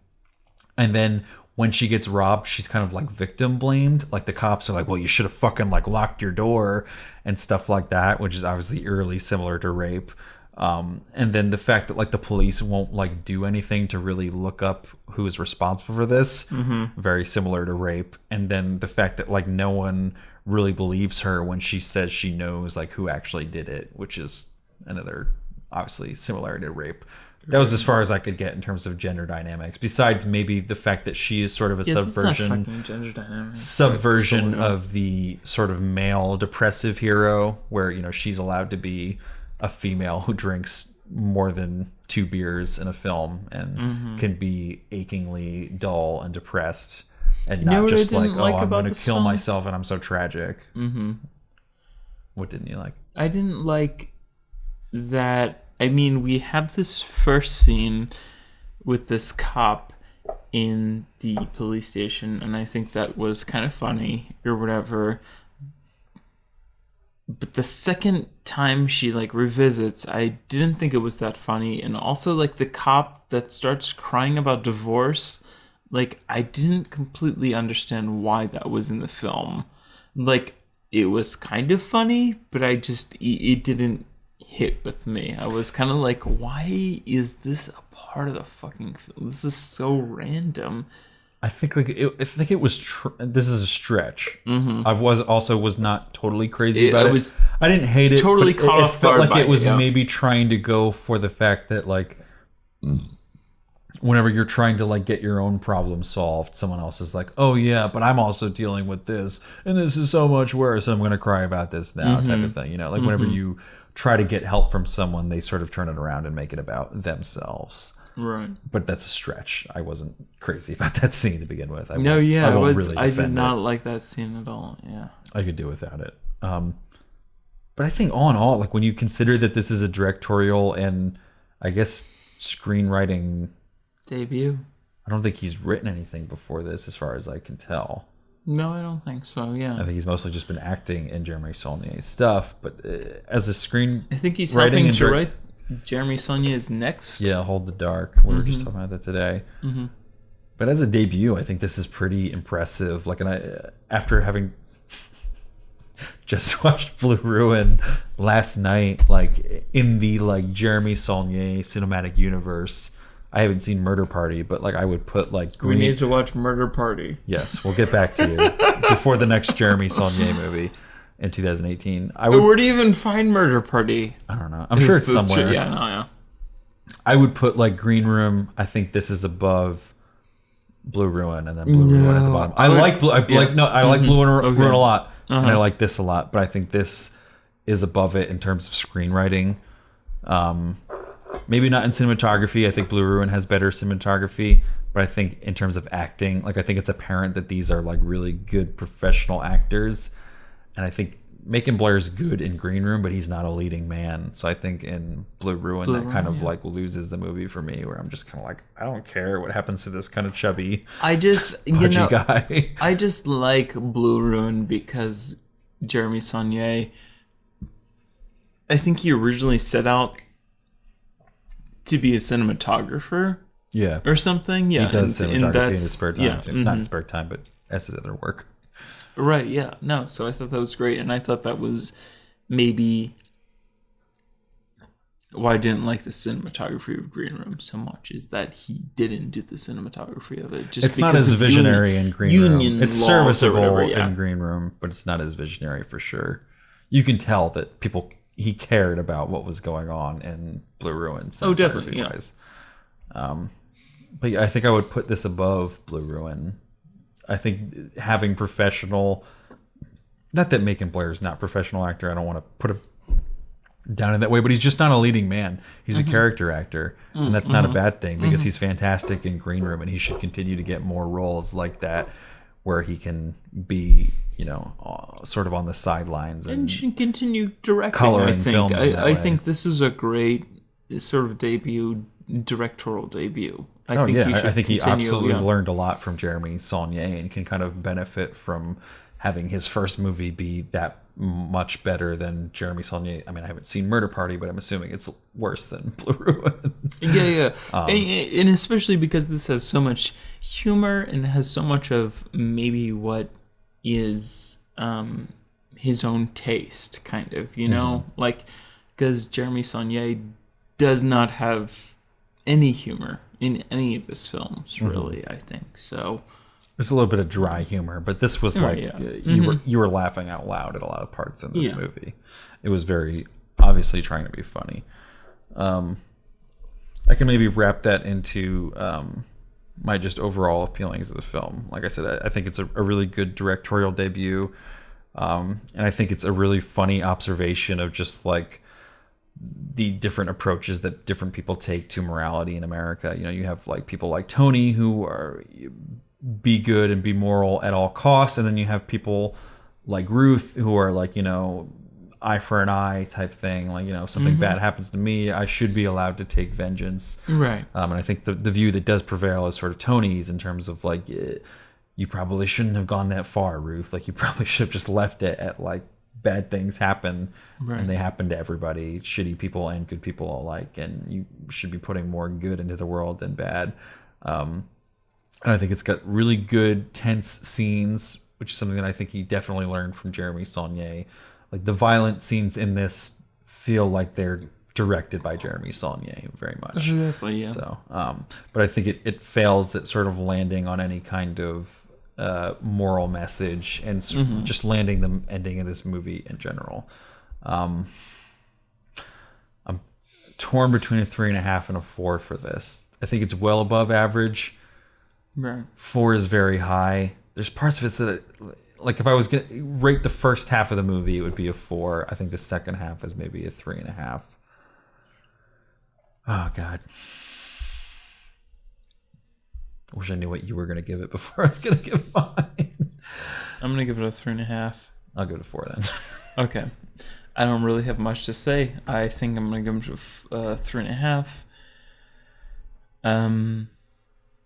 And then when she gets robbed, she's kind of like victim blamed. Like the cops are like, well, you should have fucking like locked your door and stuff like that, which is obviously eerily similar to rape. And then the fact that like the police won't like do anything to really look up who is responsible for this, very similar to rape. And then the fact that like no one really believes her when she says she knows like who actually did it, which is another obviously similarity to rape. That was as far as I could get in terms of gender dynamics. Besides maybe the fact that she is sort of a subversion of the sort of male depressive hero, where you know she's allowed to be a female who drinks more than 2 beers in a film and can be achingly dull and depressed and not just like, oh, I'm going to kill myself and I'm so tragic. What didn't you like? I didn't like that. I mean, we have this first scene with this cop in the police station, and I think that was kind of funny or whatever. But the second time she like revisits, I didn't think it was that funny. And also like the cop that starts crying about divorce, like I didn't completely understand why that was in the film. Like it was kind of funny, but it didn't hit with me. I was kind of like, why is this a part of the fucking film? This is so random. I think like it was. This is a stretch. I was not totally crazy about it. I didn't hate it. Totally caught off guard. It felt like it was maybe trying to go for the fact that like, whenever you're trying to like get your own problem solved, someone else is like, oh yeah, but I'm also dealing with this, and this is so much worse. I'm gonna cry about this now, type of thing. You know, like whenever you try to get help from someone, they sort of turn it around and make it about themselves. Right. But that's a stretch. I wasn't crazy about that scene to begin with. I did not like that scene at all. Yeah. I could do without it. But I think all in all, like when you consider that this is a directorial and I guess screenwriting debut, I don't think he's written anything before this as far as I can tell. No, I don't think so. Yeah, I think he's mostly just been acting in Jeremy Saulnier's stuff. But as a screen, I think he's helping to write Jeremy Saulnier's next. Yeah, Hold the Dark. We were just talking about that today. But as a debut, I think this is pretty impressive. Like, after having just watched Blue Ruin last night, like in the like Jeremy Saulnier cinematic universe. I haven't seen Murder Party, but like I would put like we need to watch Murder Party. Yes, we'll get back to you before the next Jeremy Saulnier movie in 2018. Where do you even find Murder Party? I don't know. I'm sure it's somewhere. Yeah. I would put like Green Room. I think this is above Blue Ruin, and then Blue Ruin at the bottom. I like Blue Ruin a lot, and I like this a lot, but I think this is above it in terms of screenwriting. Maybe not in cinematography. I think Blue Ruin has better cinematography, but I think in terms of acting, like I think it's apparent that these are like really good professional actors, and I think Macon Blair's good in Green Room, but he's not a leading man. So I think in Blue Ruin that kind of like loses the movie for me, where I'm just kind of like, I don't care what happens to this kind of chubby, pudgy guy. I just like Blue Ruin because Jeremy Saulnier, I think he originally set out to be a cinematographer, or something. Yeah, he does cinematography in his spare time too. Not in spare time, but as his other work. Right. Yeah. No. So I thought that was great, and I thought that was maybe why I didn't like the cinematography of Green Room so much, is that he didn't do the cinematography of it. It's not as visionary in Green Room. It's serviceable in Green Room, but it's not as visionary for sure. You can tell that he cared about what was going on in Blue Ruin. Oh, definitely. Yeah. But yeah, I think I would put this above Blue Ruin. I think having professional, not that Macon Blair is not a professional actor. I don't want to put him down in that way, but he's just not a leading man. He's a character actor, and that's not a bad thing, because he's fantastic in Green Room, and he should continue to get more roles like that, where he can be, you know, sort of on the sidelines and continue directing. Coloring films. I think this is a great sort of directorial debut. I think he absolutely learned a lot from Jeremy Saulnier and can kind of benefit from having his first movie be that much better than Jeremy Saulnier. I mean, I haven't seen Murder Party, but I'm assuming it's worse than Blue Ruin. Yeah. And especially because this has so much humor and has so much of maybe what is his own taste, kind of, you know? Like, because Jeremy Saulnier does not have any humor in any of his films, really, I think. So there's a little bit of dry humor, but this was like you were laughing out loud at a lot of parts in this movie. It was very obviously trying to be funny. I can maybe wrap that into my just overall feelings of the film. Like I said, I think it's a really good directorial debut, and I think it's a really funny observation of just like the different approaches that different people take to morality in America. You know, you have like people like Tony who are be good and be moral at all costs, and then you have people like Ruth who are like, you know, eye for an eye type thing. Like, you know, if something bad happens to me, I should be allowed to take vengeance. Right. And I think the view that does prevail is sort of Tony's in terms of like, you probably shouldn't have gone that far, Ruth. Like, you probably should have just left it at like bad things happen, and they happen to everybody, shitty people and good people alike, and you should be putting more good into the world than bad. And I think it's got really good tense scenes, which is something that I think he definitely learned from Jeremy Saulnier. Like, the violent scenes in this feel like they're directed by Jeremy Saulnier very much. Definitely, yeah. So, but I think it fails at sort of landing on any kind of moral message and just landing the ending of this movie in general. I'm torn between a 3.5 and a 4 for this. I think it's well above average. Right. 4 is very high. There's parts of it that, like, if I was going to rate the first half of the movie, it would be a 4. I think the second half is maybe a 3.5. Oh, God. I wish I knew what you were going to give it before I was going to give mine. I'm going to give it a 3.5. I'll give it a 4 then. Okay. I don't really have much to say. I think I'm going to give it a 3.5.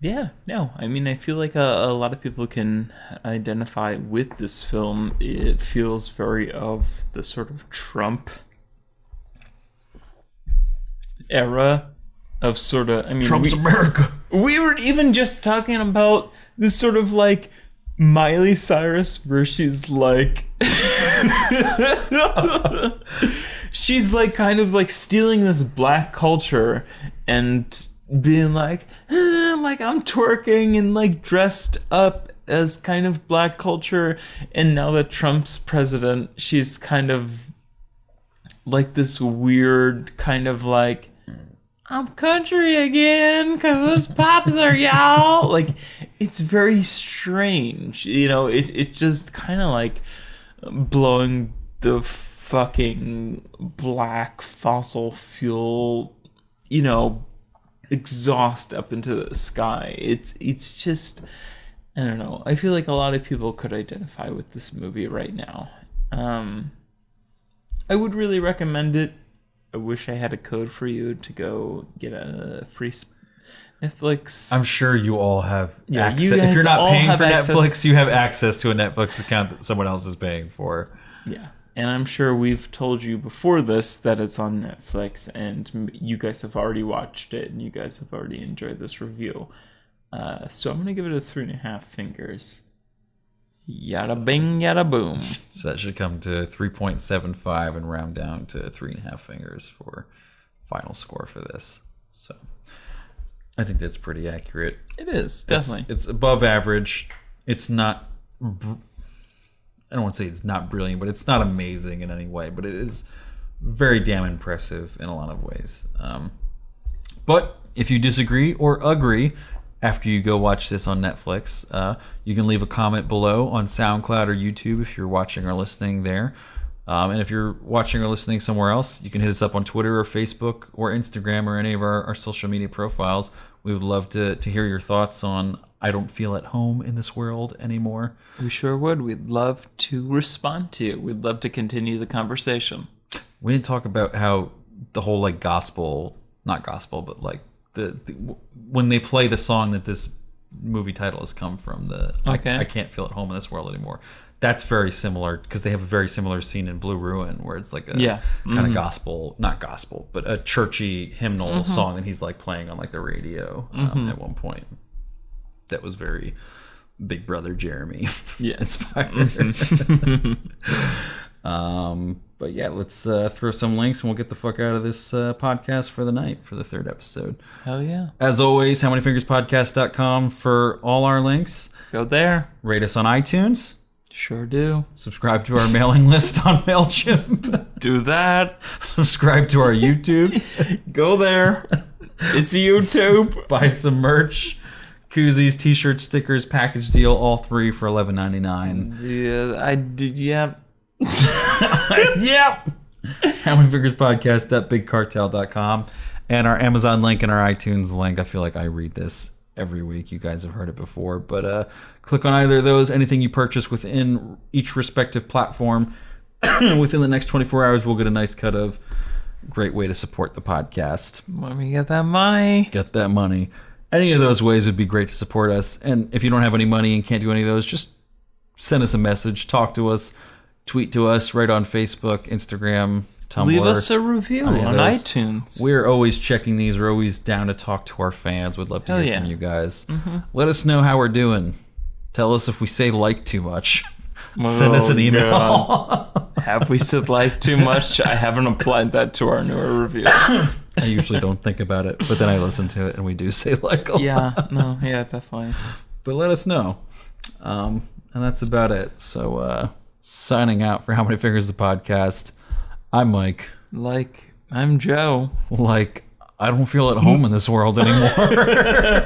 Yeah, no. I mean, I feel like a lot of people can identify with this film. It feels very of the sort of Trump era of sort of, I mean, Trump's America. We were even just talking about this sort of like Miley Cyrus where she's like she's like kind of like stealing this black culture and being like I'm twerking and like dressed up as kind of black culture, and now that Trump's president, she's kind of like this weird kind of like, I'm country again because it's popular, y'all. Like, it's very strange, you know. It's just kind of like blowing the fucking black fossil fuel, you know, exhaust up into the sky. It's just, I don't know. I feel like a lot of people could identify with this movie right now. I would really recommend it. I wish I had a code for you to go get a free Netflix. I'm sure you all have access. You guys if you're not all paying have for access. Netflix, you have access to a Netflix account that someone else is paying for. Yeah. And I'm sure we've told you before this that it's on Netflix, and you guys have already watched it, and you guys have already enjoyed this review. So I'm going to give it a 3.5 fingers. Yada bing, yada boom. So that should come to 3.75 and round down to 3.5 fingers for final score for this. So I think that's pretty accurate. It is, definitely. It's above average. It's not, I don't want to say it's not brilliant, but it's not amazing in any way. But it is very damn impressive in a lot of ways. But if you disagree or agree, after you go watch this on Netflix, you can leave a comment below on SoundCloud or YouTube if you're watching or listening there. And if you're watching or listening somewhere else, you can hit us up on Twitter or Facebook or Instagram or any of our social media profiles. We would love to hear your thoughts on I don't feel at home in this world anymore. We sure would. We'd love to respond to you. We'd love to continue the conversation. We didn't talk about how the whole like gospel, not gospel, but like the when they play the song that this movie title has come from, the Okay. I can't feel at home in this world anymore. That's very similar because they have a very similar scene in Blue Ruin where it's like a Yeah. kind of gospel, not gospel, but a churchy hymnal song that he's like playing on like the radio at one point. That was very Big Brother Jeremy. Yes. But yeah, let's throw some links and we'll get the fuck out of this podcast for the night for the third episode. Hell yeah. As always, howmanyfingerspodcast.com for all our links. Go there. Rate us on iTunes. Sure do. Subscribe to our mailing list on MailChimp. Do that. Subscribe to our YouTube. Go there. It's YouTube. Buy some merch. Koozies, t-shirts, stickers, package deal, all three for $11.99. Yeah, I did. Yeah. Yep. howmanyfingerspodcast.bigcartel.com and our Amazon link and our iTunes link. I feel like I read this every week. You guys have heard it before, but click on either of those. Anything you purchase within each respective platform within the next 24 hours, we'll get a nice cut of. Great way to support the podcast. Let me get that money. Get that money. Any of those ways would be great to support us. And if you don't have any money and can't do any of those, just send us a message, talk to us, tweet to us, right on Facebook, Instagram, Tumblr. Leave us a review on those. iTunes. We're always checking these. We're always down to talk to our fans. We'd love to Hell hear yeah. from you guys. Let us know how we're doing. Tell us if we say like too much. Send us an email. God. Have we said like too much? I haven't applied that to our newer reviews. I usually don't think about it, but then I listen to it and we do say like a lot. Yeah, no, yeah, definitely. But let us know. And that's about it. So signing out for How Many Fingers the Podcast. I'm Mike. Like, I'm Joe. Like, I don't feel at home in this world anymore.